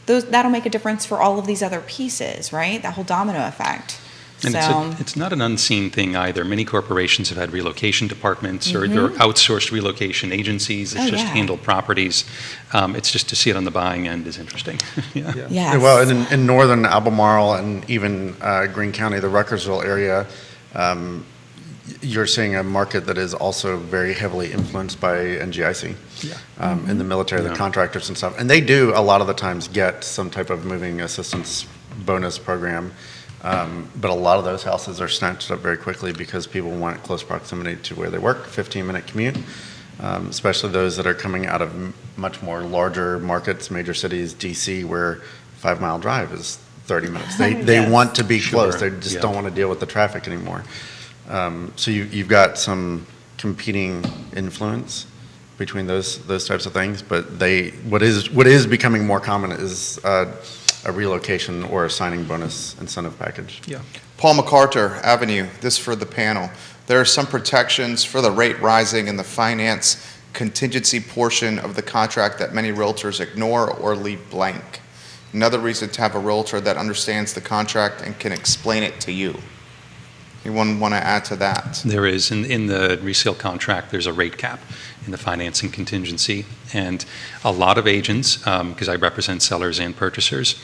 that'll make a difference for all of these other pieces, right? That whole domino effect. And So, it's not an unseen thing either. Many corporations have had relocation departments or Mm-hmm. outsourced relocation agencies that just handle properties. It's just to see it on the buying end is interesting. Yeah. yes. Well, in northern Albemarle and even Greene County, the Ruckersville area, you're seeing a market that is also very heavily influenced by NGIC in the military, the Yeah. contractors and stuff. And they do a lot of the times get some type of moving assistance bonus program. But a lot of those houses are snatched up very quickly because people want close proximity to where they work, 15-minute commute, especially those that are coming out of much more larger markets, major cities, DC, where 5 Mile Drive is 30 minutes. They Yes. want to be Sure. close. They just Yeah. don't want to deal with the traffic anymore. So you've got some competing influence between those types of things, but what is becoming more common is a relocation or a signing bonus incentive package. Yeah. Paul MacArthur Avenue, this for the panel. There are some protections for the rate rising and the finance contingency portion of the contract that many realtors ignore or leave blank. Another reason to have a realtor that understands the contract and can explain it to you. Anyone want to add to that? There is. In the resale contract, there's a rate cap in the financing contingency. And a lot of agents, because I represent sellers and purchasers,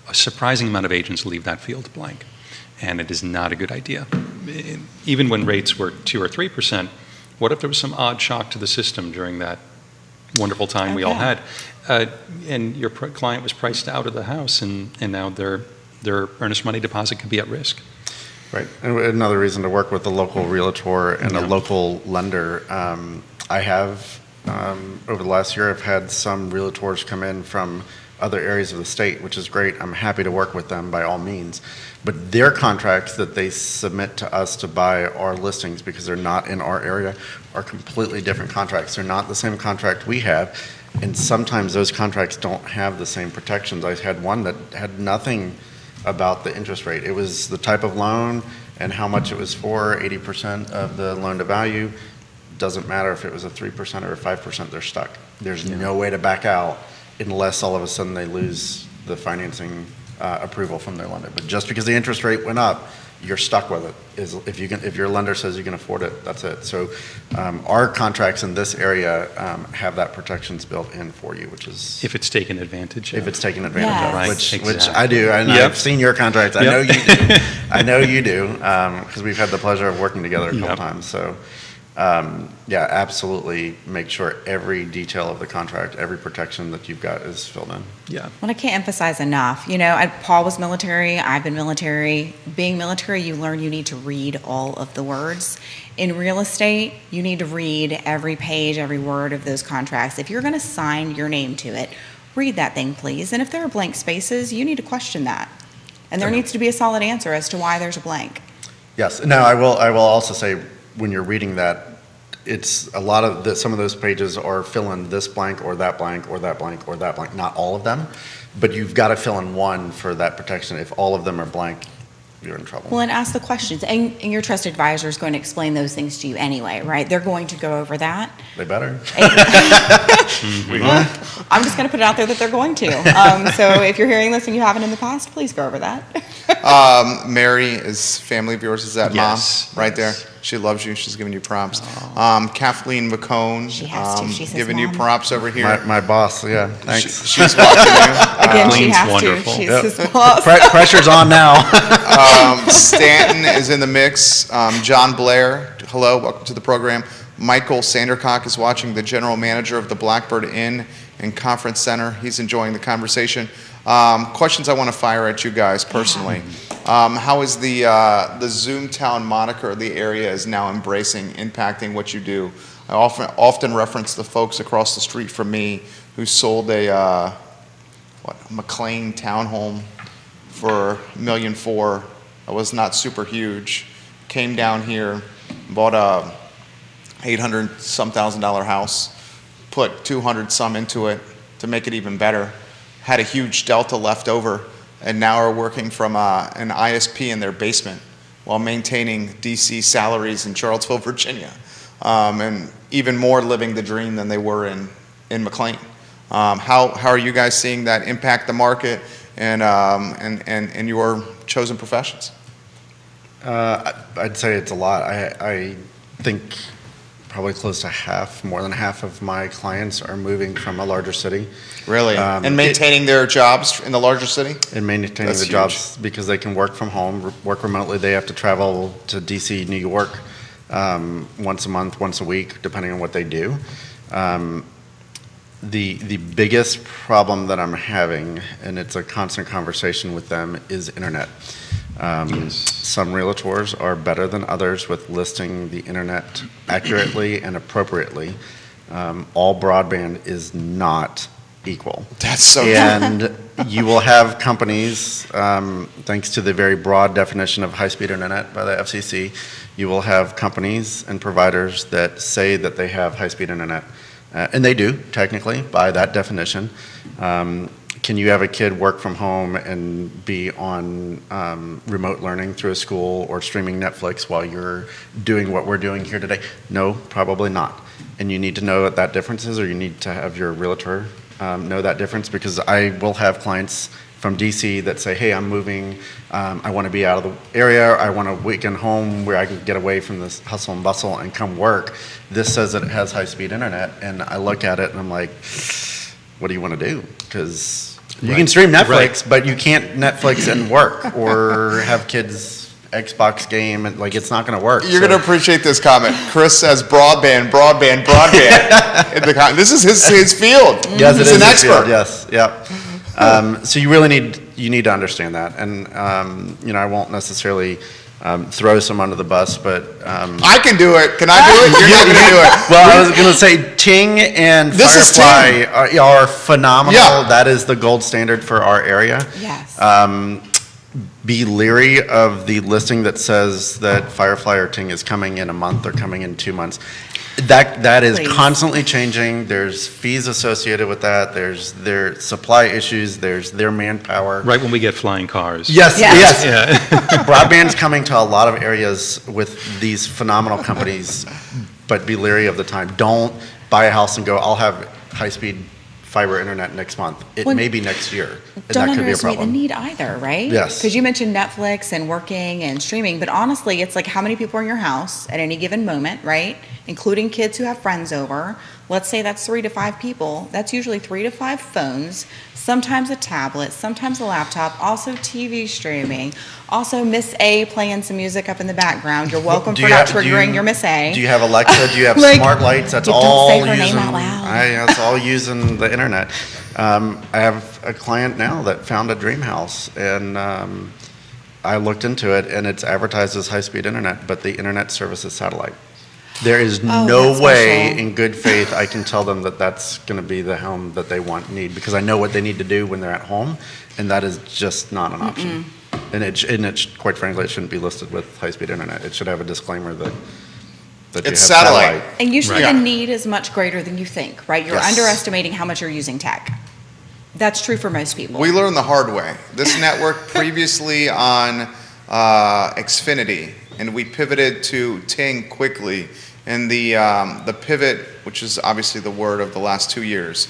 a surprising amount of agents leave that field blank. And it is not a good idea. Even when rates were 2 or 3%, what if there was some odd shock to the system during that wonderful time we all Okay. had? And your client was priced out of the house, and now their earnest money deposit could be at risk. Right. And another reason to work with a local realtor and a Yeah. local lender. I have, over the last year, I've had some realtors come in from other areas of the state, which is great. I'm happy to work with them by all means. But their contracts that they submit to us to buy our listings, because they're not in our area, are completely different contracts. They're not the same contract we have. And sometimes those contracts don't have the same protections. I had one that had nothing about the interest rate. It was the type of loan and how much it was for, 80% of the loan to value. Doesn't matter if it was a 3% or a 5%, they're stuck. There's no way to back out unless all of a sudden they lose the financing approval from their lender. But just because the interest rate went up, you're stuck with it. If your lender says you can afford it, that's it. So our contracts in this area have that protections built in for you, which is If it's taken advantage of. if it's taken advantage Yes. of, Right, which exactly. I do, and Yep. I've seen your contracts. I Yep. know you do. I know you do, because we've had the pleasure of working together a couple Yep. times. So, yeah, absolutely make sure every detail of the contract, every protection that you've got is filled in. Yeah. Well, I can't emphasize enough. Paul was military. I've been military. Being military, you learn you need to read all of the words. In real estate, you need to read every page, every word of those contracts. If you're going to sign your name to it, read that thing, please. And if there are blank spaces, you need to question that. And there needs to be a solid answer as to why there's a blank. Yes. Now, I will also say, when you're reading that, it's a lot of some of those pages are fill in this blank or that blank or that blank or that blank. Not all of them, but you've got to fill in one for that protection. If all of them are blank, you're in trouble. Well, and ask the questions. And your trusted advisor is going to explain those things to you anyway, right? They're going to go over that. They better. I'm just going to put it out there that they're going to. So if you're hearing this and you haven't in the past, please go over that. Mary is family of yours. Is that Yes, mom right yes. there? She loves you. She's giving you props. Kathleen McCone, She has to. She's his giving you mom. props over here. My boss, yeah, thanks. She's watching you. Again, she Colleen's has wonderful. to. She's Yep. his boss. Pressure's on now. Stanton is in the mix. John Blair, hello, welcome to the program. Michael Sandercock is watching, the general manager of the Blackbird Inn and Conference Center. He's enjoying the conversation. Questions I want to fire at you guys personally. How is the Zoomtown moniker the area is now embracing, impacting what you do? I often reference the folks across the street from me who sold a McLean townhome for $1.4 million. It was not super huge. Came down here, bought a $800-some thousand house, put 200 some into it to make it even better. Had a huge delta left over, and now are working from an ISP in their basement while maintaining DC salaries in Charlottesville, Virginia, and even more living the dream than they were in McLean. How are you guys seeing that impact the market and your chosen professions? I'd say it's a lot. I think probably close to more than half of my clients are moving from a larger city. Really? And maintaining their jobs in the larger city? And maintaining the jobs because they can work from home, work remotely. They have to travel to DC, New York once a month, once a week, depending on what they do. The biggest problem that I'm having, and it's a constant conversation with them, is internet. Some realtors are better than others with listing the internet accurately and appropriately. All broadband is not equal. That's so true. And you will have companies, thanks to the very broad definition of high-speed internet by the FCC, you will have companies and providers that say that they have high-speed internet. And they do, technically, by that definition. Can you have a kid work from home and be on remote learning through a school or streaming Netflix while you're doing what we're doing here today? No, probably not. And you need to know what that difference is, or you need to have your realtor know that difference, because I will have clients from DC that say, hey, I'm moving, I want to be out of the area, I want a weekend home where I can get away from this hustle and bustle and come work. This says that it has high-speed internet, and I look at it and I'm like, what do you want to do? Because you can stream Netflix, but you can't Netflix and work or have kids Xbox game, and like, it's not going to work. You're going to appreciate this comment. Chris says broadband. In the this is his field. Yes, He's it is an his expert. field, yes, yep. So you really need to understand that, and I won't necessarily throw someone under the bus, but I can do it. Can I do it? You're not going to do it. well, I was going to say Ting and This is Firefly are phenomenal. Yeah. That is the gold standard for our area. Yes. Be leery of the listing that says that Firefly or Ting is coming in a month or coming in 2 months. That is Please. constantly changing. There's fees associated with that. There's their supply issues. There's their manpower. Right when we get flying cars. Yes, Yes. yes. Broadband's coming to a lot of areas with these phenomenal companies, but be leery of the time. Don't buy a house and go, I'll have high-speed fiber internet next month. It Well, may be next year, and Don't that could be a underestimate the problem. need either, right? Yes. Because you mentioned Netflix and working and streaming, but honestly, it's like how many people are in your house at any given moment, right? Including kids who have friends over. Let's say that's 3 to 5 people. That's usually 3 to 5 phones, sometimes a tablet, sometimes a laptop, also TV streaming, also Miss A playing some music up in the background. You're welcome Do for you not have- do triggering you- your Miss A. Do you have Alexa? Do you have Like, smart lights? That's you don't all say her name using. out loud. That's all using the internet. I have a client now that found a dream house, and I looked into it, and it's advertised as high-speed internet, but the internet service is satellite. There is Oh, no that's way, special. in good faith, I can tell them that that's going to be the home that they need, because I know what they need to do when they're at home, and that is just not an option. And quite frankly, it shouldn't be listed with high-speed internet. It should have a disclaimer that you have It's satellite. And usually Right. the need is much greater than you think, right? You're Yes. underestimating how much you're using tech. That's true for most people. We learned the hard way. This network previously on Xfinity, and we pivoted to Ting quickly. And the pivot, which is obviously the word of the last 2 years,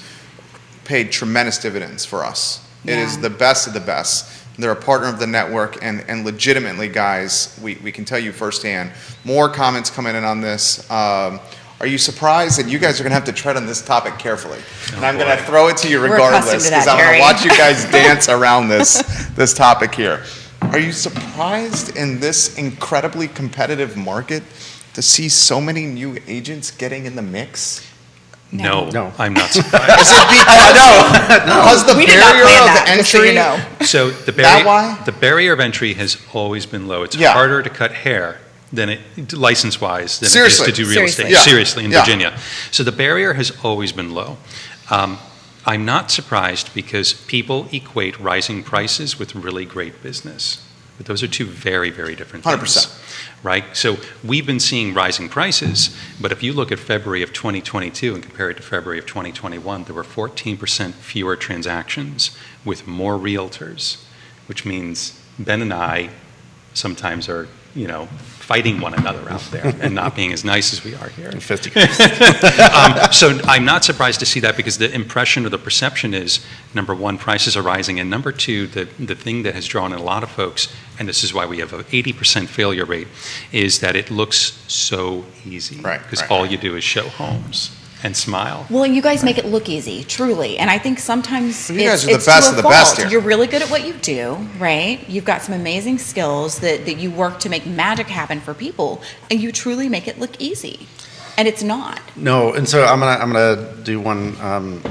paid tremendous dividends for us. It is Yeah. the best of the best. They're a partner of the network, and legitimately, guys, we can tell you firsthand. More comments coming in on this. Are you surprised? And you guys are going to have to tread on this topic carefully. And I'm going to throw it to you We're accustomed regardless, to that, because I'm going Jerry. to watch you guys dance around this topic here. Are you surprised in this incredibly competitive market to see so many new agents getting in the mix? No, No. I'm not surprised. Is it because the We did not barrier plan of that, just so entry? you know. So That why? the barrier of entry has always been low. It's Yeah. harder to cut hair license-wise, than it is Seriously? to do real Seriously. estate. Yeah. Seriously, in Yeah. Virginia. So the barrier has always been low. I'm not surprised because people equate rising prices with really great business. But those are two very, very different things. 100%. Right? So we've been seeing rising prices, but if you look at February of 2022 and compare it to February of 2021, there were 14% fewer transactions with more realtors, which means Ben and I sometimes are, fighting one another out there and not being as nice as we are here. So I'm not surprised to see that because the impression or the perception is, number one, prices are rising, and number two, the thing that has drawn in a lot of folks, and this is why we have an 80% failure rate, is that it looks so easy. Right, Because right, all right. you do is show homes and smile. Well, and you guys make it look easy, truly. And I think sometimes You guys are the it's best to a of the best fault. here. You're really good at what you do, right? You've got some amazing skills that you work to make magic happen for people, and you truly make it look easy. And it's not. No, and so I'm gonna do one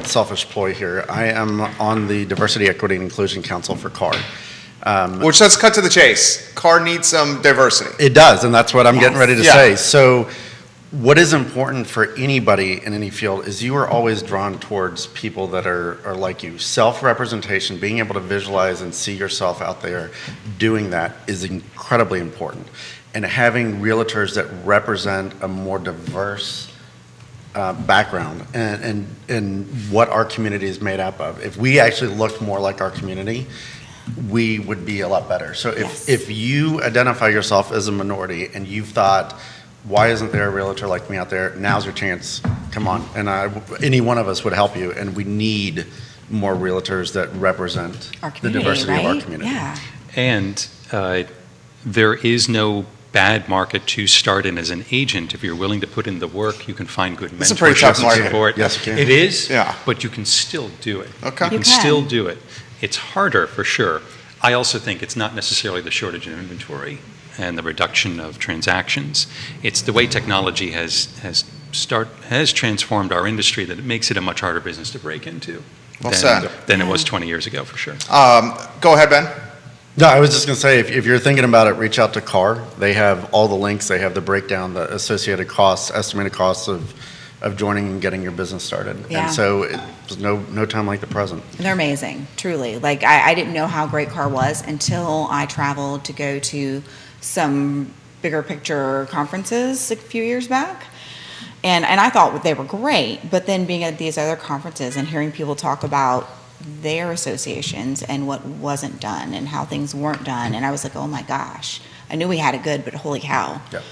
selfish ploy here. I am on the Diversity, Equity, and Inclusion Council for CAR. Which, let's cut to the chase. CAR needs some diversity. It does, and that's what I'm getting Yes. ready to Yeah. say. So what is important for anybody in any field is you are always drawn towards people that are like you. Self-representation, being able to visualize and see yourself out there doing that is incredibly important. And having realtors that represent a more diverse background and what our community is made up of. If we actually looked more like our community, we would be a lot better. So Yes. if you identify yourself as a minority and you've thought, why isn't there a realtor like me out there? Now's your chance. Come on. And any one of us would help you. And we need more realtors that represent Our the community, diversity right? of our community. Yeah. And there is no bad market to start in as an agent. If you're willing to put in the work, you can find good It's a pretty tough mentorship and market. support. Yes, you can. It is, Yeah. but you can still do it. Okay. You You can can. still do it. It's harder for sure. I also think it's not necessarily the shortage of inventory and the reduction of transactions. It's the way technology has transformed our industry that it makes it a much harder business to break into Well said. than it was 20 years ago, for sure. Go ahead, Ben. No, I was just going to say, if you're thinking about it, reach out to CAR. They have all the links. They have the breakdown, the associated costs, estimated costs of joining and getting your business started. Yeah. And so it's no time like the present. And they're amazing, truly. Like, I didn't know how great CAR was until I traveled to go to some bigger picture conferences a few years back. And I thought they were great, but then being at these other conferences and hearing people talk about their associations and what wasn't done and how things weren't done, and I was like, oh my gosh. I knew we had it good, but holy cow. Yeah.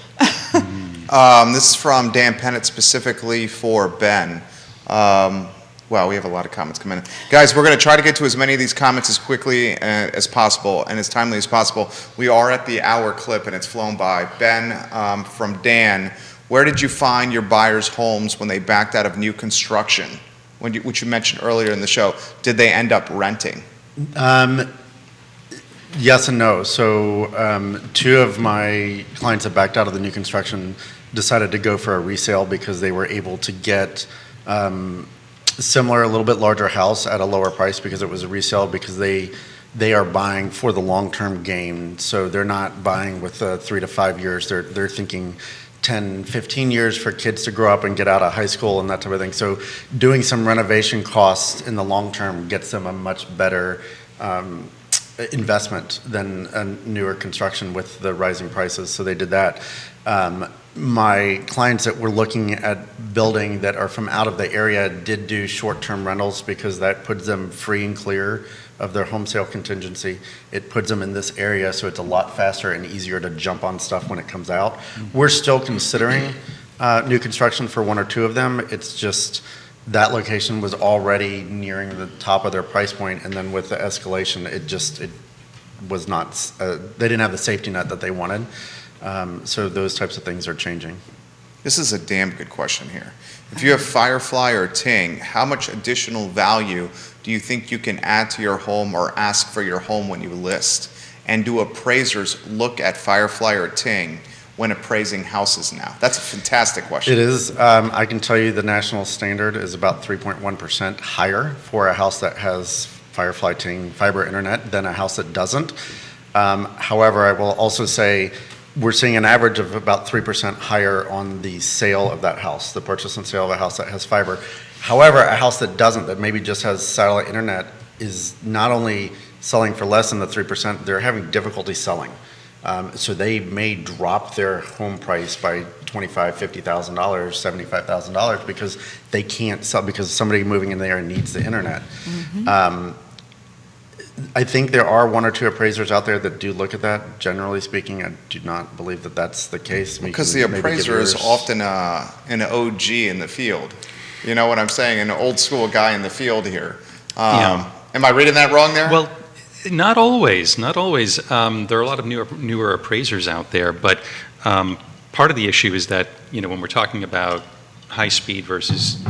This is from Dan Pennant specifically for Ben. Wow, we have a lot of comments coming in. Guys, we're going to try to get to as many of these comments as quickly as possible and as timely as possible. We are at the hour clip and it's flown by. Ben, from Dan, where did you find your buyers' homes when they backed out of new construction? Which you mentioned earlier in the show. Did they end up renting? Yes and no. So two of my clients that backed out of the new construction decided to go for a resale because they were able to get similar, a little bit larger house at a lower price because it was a resale, because they are buying for the long-term gain. So they're not buying with 3 to 5 years. They're thinking 10, 15 years for kids to grow up and get out of high school and that type of thing. So doing some renovation costs in the long term gets them a much better investment than a newer construction with the rising prices. So they did that. My clients that were looking at building that are from out of the area did do short-term rentals because that puts them free and clear of their home sale contingency. It puts them in this area, so it's a lot faster and easier to jump on stuff when it comes out. We're still considering new construction for one or two of them. It's just that location was already nearing the top of their price point, and then with the escalation, it was not, they didn't have the safety net that they wanted. So those types of things are changing. This is a damn good question here. If you have Firefly or Ting, how much additional value do you think you can add to your home or ask for your home when you list? And do appraisers look at Firefly or Ting when appraising houses now? That's a fantastic question. It is. I can tell you the national standard is about 3.1% higher for a house that has Firefly Ting fiber internet than a house that doesn't. However, I will also say we're seeing an average of about 3% higher on the sale of that house, the purchase and sale of a house that has fiber. However, a house that doesn't, that maybe just has satellite internet, is not only selling for less than the 3%, they're having difficulty selling. So they may drop their home price by $25,000, $50,000, $75,000 because they can't sell, because somebody moving in there needs the internet. I think there are one or two appraisers out there that do look at that. Generally speaking, I do not believe that that's the case. Because the appraiser is often an OG in the field. You know what I'm saying? An old school guy in the field here. Am I reading that wrong there? Well, not always. Not always. There are a lot of newer appraisers out there, but part of the issue is that, when we're talking about high speed versus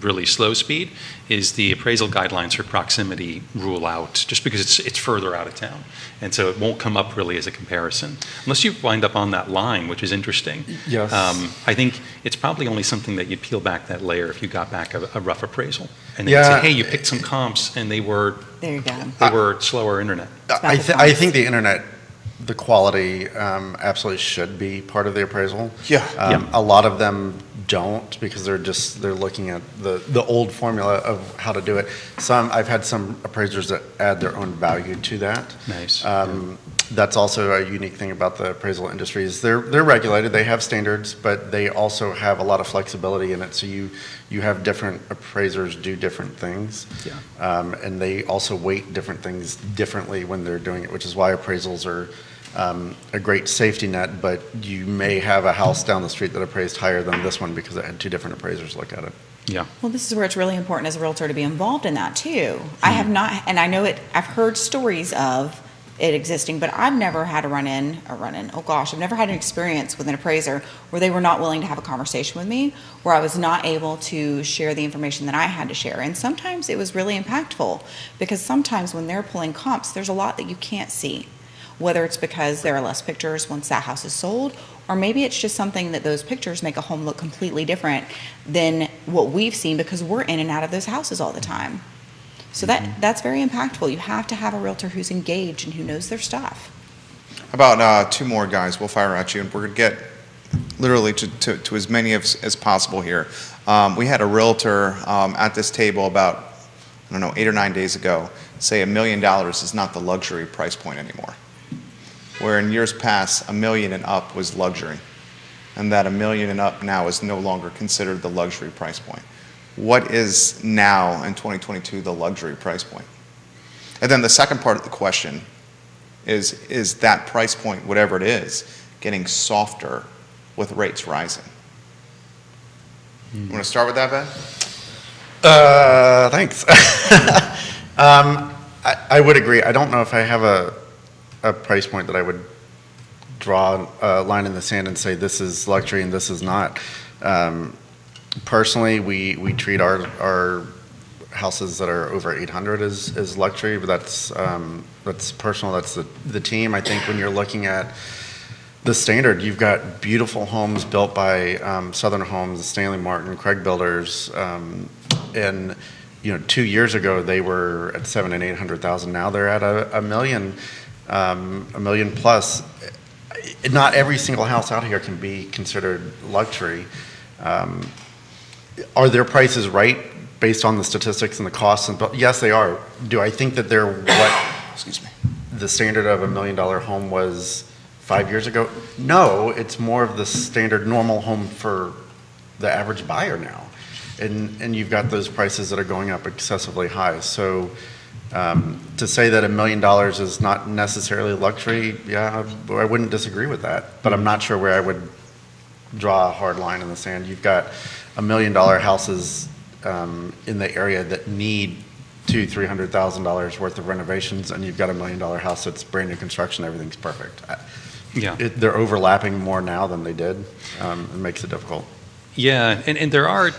really slow speed, is the appraisal guidelines for proximity rule out, just because it's further out of town. And so it won't come up really as a comparison, unless you wind up on that line, which is interesting. Yes. I think it's probably only something that you'd peel back that layer if you got back a rough appraisal. And then say, hey, you picked some comps and they were There you go. slower internet. I think the internet, the quality absolutely should be part of the appraisal. Yeah. A lot of them don't, because they're looking at the old formula of how to do it. I've had some appraisers that add their own value to that. Nice. That's also a unique thing about the appraisal industry is they're regulated, they have standards, but they also have a lot of flexibility in it. So you have different appraisers do different things. Yeah. And they also weight different things differently when they're doing it, which is why appraisals are a great safety net, but you may have a house down the street that appraised higher than this one because it had two different appraisers look at it. Yeah. Well, this is where it's really important as a realtor to be involved in that too. I have not, and I know I've heard stories of it existing, but I've never had I've never had an experience with an appraiser where they were not willing to have a conversation with me, where I was not able to share the information that I had to share. And sometimes it was really impactful, because sometimes when they're pulling comps, there's a lot that you can't see, whether it's because there are less pictures once that house is sold, or maybe it's just something that those pictures make a home look completely different than what we've seen, because we're in and out of those houses all the time. So that's very impactful. You have to have a realtor who's engaged and who knows their stuff. About two more guys, we'll fire at you, and we're going to get literally to as many as possible here. We had a realtor at this table about, 8 or 9 days ago, say $1 million is not the luxury price point anymore. Where in years past, $1 million and up was luxury. And that $1 million and up now is no longer considered the luxury price point. What is now in 2022 the luxury price point? And then the second part of the question is that price point, whatever it is, getting softer with rates rising? You want to start with that, Ben? Thanks. I would agree. I don't know if I have a price point that I would draw a line in the sand and say this is luxury and this is not. Personally, we treat our houses that are over 800 as luxury, but that's personal. That's the team. I think when you're looking at the standard, you've got beautiful homes built by Southern Homes, Stanley Martin, Craig Builders, and 2 years ago they were at $700,000 and $800,000. Now they're at $1 million, $1 million plus. Not every single house out here can be considered luxury. Are their prices right based on the statistics and the costs? Yes, they are. Do I think that they're what the standard of $1 million home was 5 years ago? No, it's more of the standard normal home for the average buyer now. And you've got those prices that are going up excessively high. So to say that $1 million is not necessarily luxury, yeah, I wouldn't disagree with that. But I'm not sure where I would draw a hard line in the sand. You've got $1 million houses in the area that need $200,000-$300,000 worth of renovations, and you've got $1 million house that's brand new construction, everything's perfect. Yeah. They're overlapping more now than they did. It makes it difficult. Yeah, and there are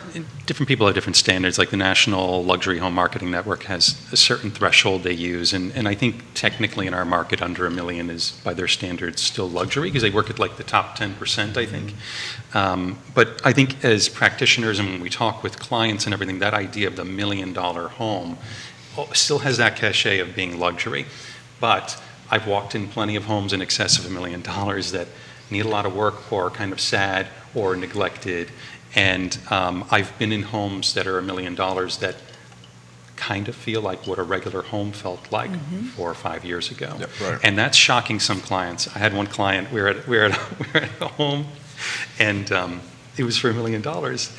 different people have different standards. Like the National Luxury Home Marketing Network has a certain threshold they use, and I think technically in our market under $1 million is by their standards still luxury, because they work at like the top 10%, I think. But I think as practitioners and when we talk with clients and everything, that idea of the $1 million home still has that cachet of being luxury. But I've walked in plenty of homes in excess of $1 million that need a lot of work or are kind of sad or neglected. And I've been in homes that are $1 million that kind of feel like what a regular home felt like 4 or 5 years ago. Yep, right. And that's shocking some clients. I had one client, we were at a home, and it was for $1 million.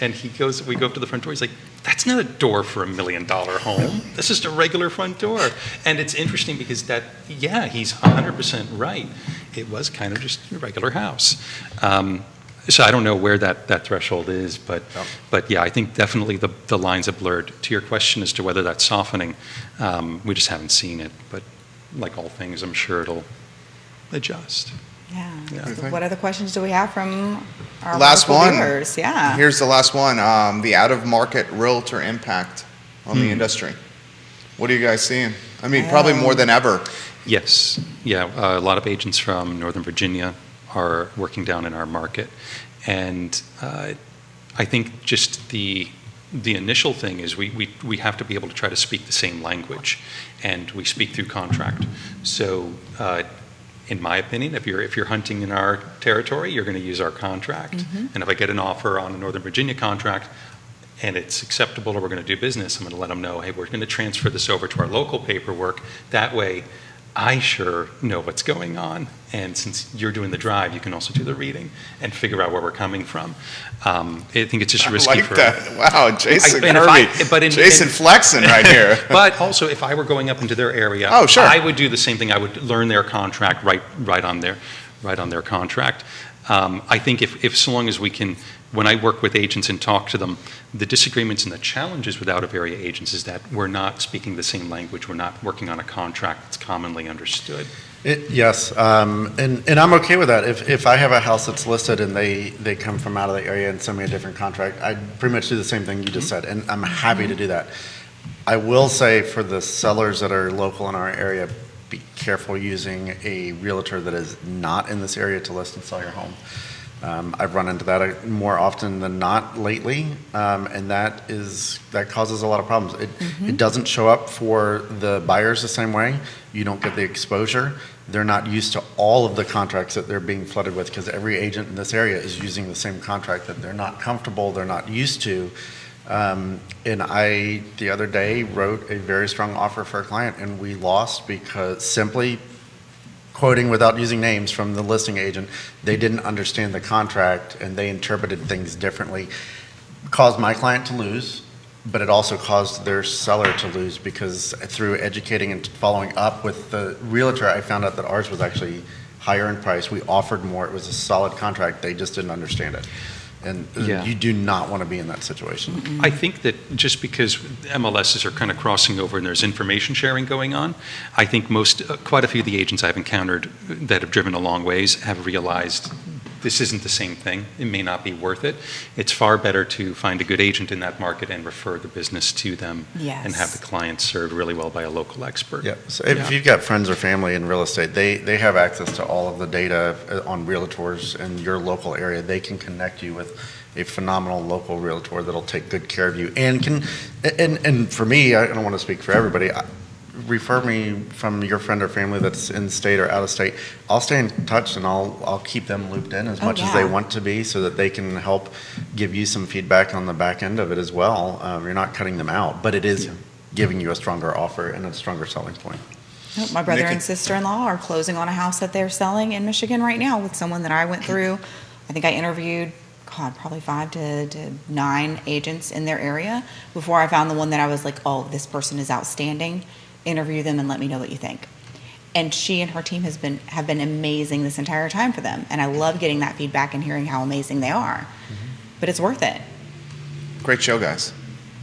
And we go up to the front door, he's like, that's not a door for $1 million home. This is just a regular front door. And it's interesting because he's 100% right. It was kind of just a regular house. So I don't know where that threshold is, but yeah, I think definitely the lines have blurred. To your question as to whether that's softening, we just haven't seen it. But like all things, I'm sure it'll adjust. Yeah. So what other questions do we have from our Last wonderful one. viewers? Yeah. Here's the last one. The out-of-market realtor impact on the industry. What are you guys seeing? I mean, probably more than ever. Yes. Yeah. A lot of agents from Northern Virginia are working down in our market. And I think just the initial thing is we have to be able to try to speak the same language, and we speak through contract. So in my opinion, if you're hunting in our territory, you're going to use our contract. And if I get an offer on a Northern Virginia contract and it's acceptable or we're going to do business, I'm going to let them know, hey, we're going to transfer this over to our local paperwork. That way, I sure know what's going on. And since you're doing the drive, you can also do the reading and figure out where we're coming from. I think it's just risky. I like that. Wow, Jason Kirby. Jason flexing right here. But also, if I were going up into their area, oh, sure. I would do the same thing. I would learn their contract right on their contract. I think if so long as we can, when I work with agents and talk to them, the disagreements and the challenges with out-of-area agents is that we're not speaking the same language. We're not working on a contract that's commonly understood. Yes, and I'm okay with that. If I have a house that's listed and they come from out of the area and send me a different contract, I pretty much do the same thing you just said, and I'm happy to do that. I will say for the sellers that are local in our area, be careful using a realtor that is not in this area to list and sell your home. I've run into that more often than not lately, and that causes a lot of problems. It doesn't show up for the buyers the same way. You don't get the exposure. They're not used to all of the contracts that they're being flooded with because every agent in this area is using the same contract that they're not comfortable, they're not used to. And I, the other day, wrote a very strong offer for a client, and we lost because simply quoting without using names from the listing agent, they didn't understand the contract and they interpreted things differently. Caused my client to lose, but it also caused their seller to lose because through educating and following up with the realtor, I found out that ours was actually higher in price. We offered more. It was a solid contract. They just didn't understand it. And you do not want to be in that situation. I think that just because MLSs are kind of crossing over and there's information sharing going on, I think quite a few of the agents I've encountered that have driven a long ways have realized this isn't the same thing. It may not be worth it. It's far better to find a good agent in that market and refer the business to them and have the client served really well by a local expert. Yeah. So if you've got friends or family in real estate, they have access to all of the data on realtors in your local area. They can connect you with a phenomenal local realtor that'll take good care of you and for me, I don't want to speak for everybody. Refer me from your friend or family that's in state or out of state. I'll stay in touch and I'll keep them looped in as much as they want to be so that they can help give you some feedback on the back end of it as well. You're not cutting them out, but it is giving you a stronger offer and a stronger selling point. My brother and sister-in-law are closing on a house that they're selling in Michigan right now with someone that I went through. I think I interviewed probably 5 to 9 agents in their area before I found the one that I was like, oh, this person is outstanding. Interview them and let me know what you think. And she and her team have been amazing this entire time for them. And I love getting that feedback and hearing how amazing they are. But it's worth it. Great show, guys.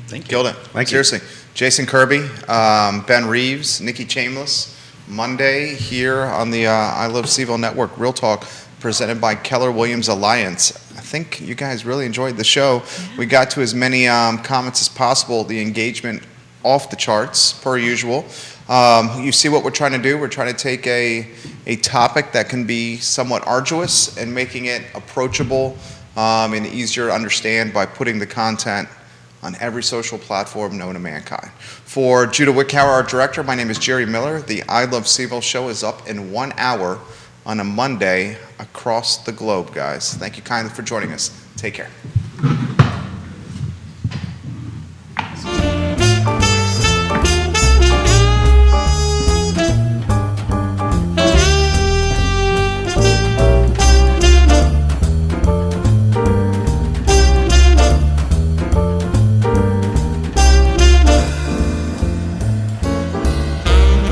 Thank you. Killed it. Thank you. Seriously. Jason Kirby, Ben Reeves, Nikki Chambliss, Monday here on the I Love CVille Network Real Talk, presented by Keller Williams Alliance. I think you guys really enjoyed the show. We got to as many comments as possible. The engagement off the charts, per usual. You see what we're trying to do? We're trying to take a topic that can be somewhat arduous and making it approachable and easier to understand by putting the content on every social platform known to mankind. For Judah Wickower, our director, my name is Jerry Miller. The I Love CVille show is up in 1 hour on a Monday across the globe, guys. Thank you kindly for joining us. Take care.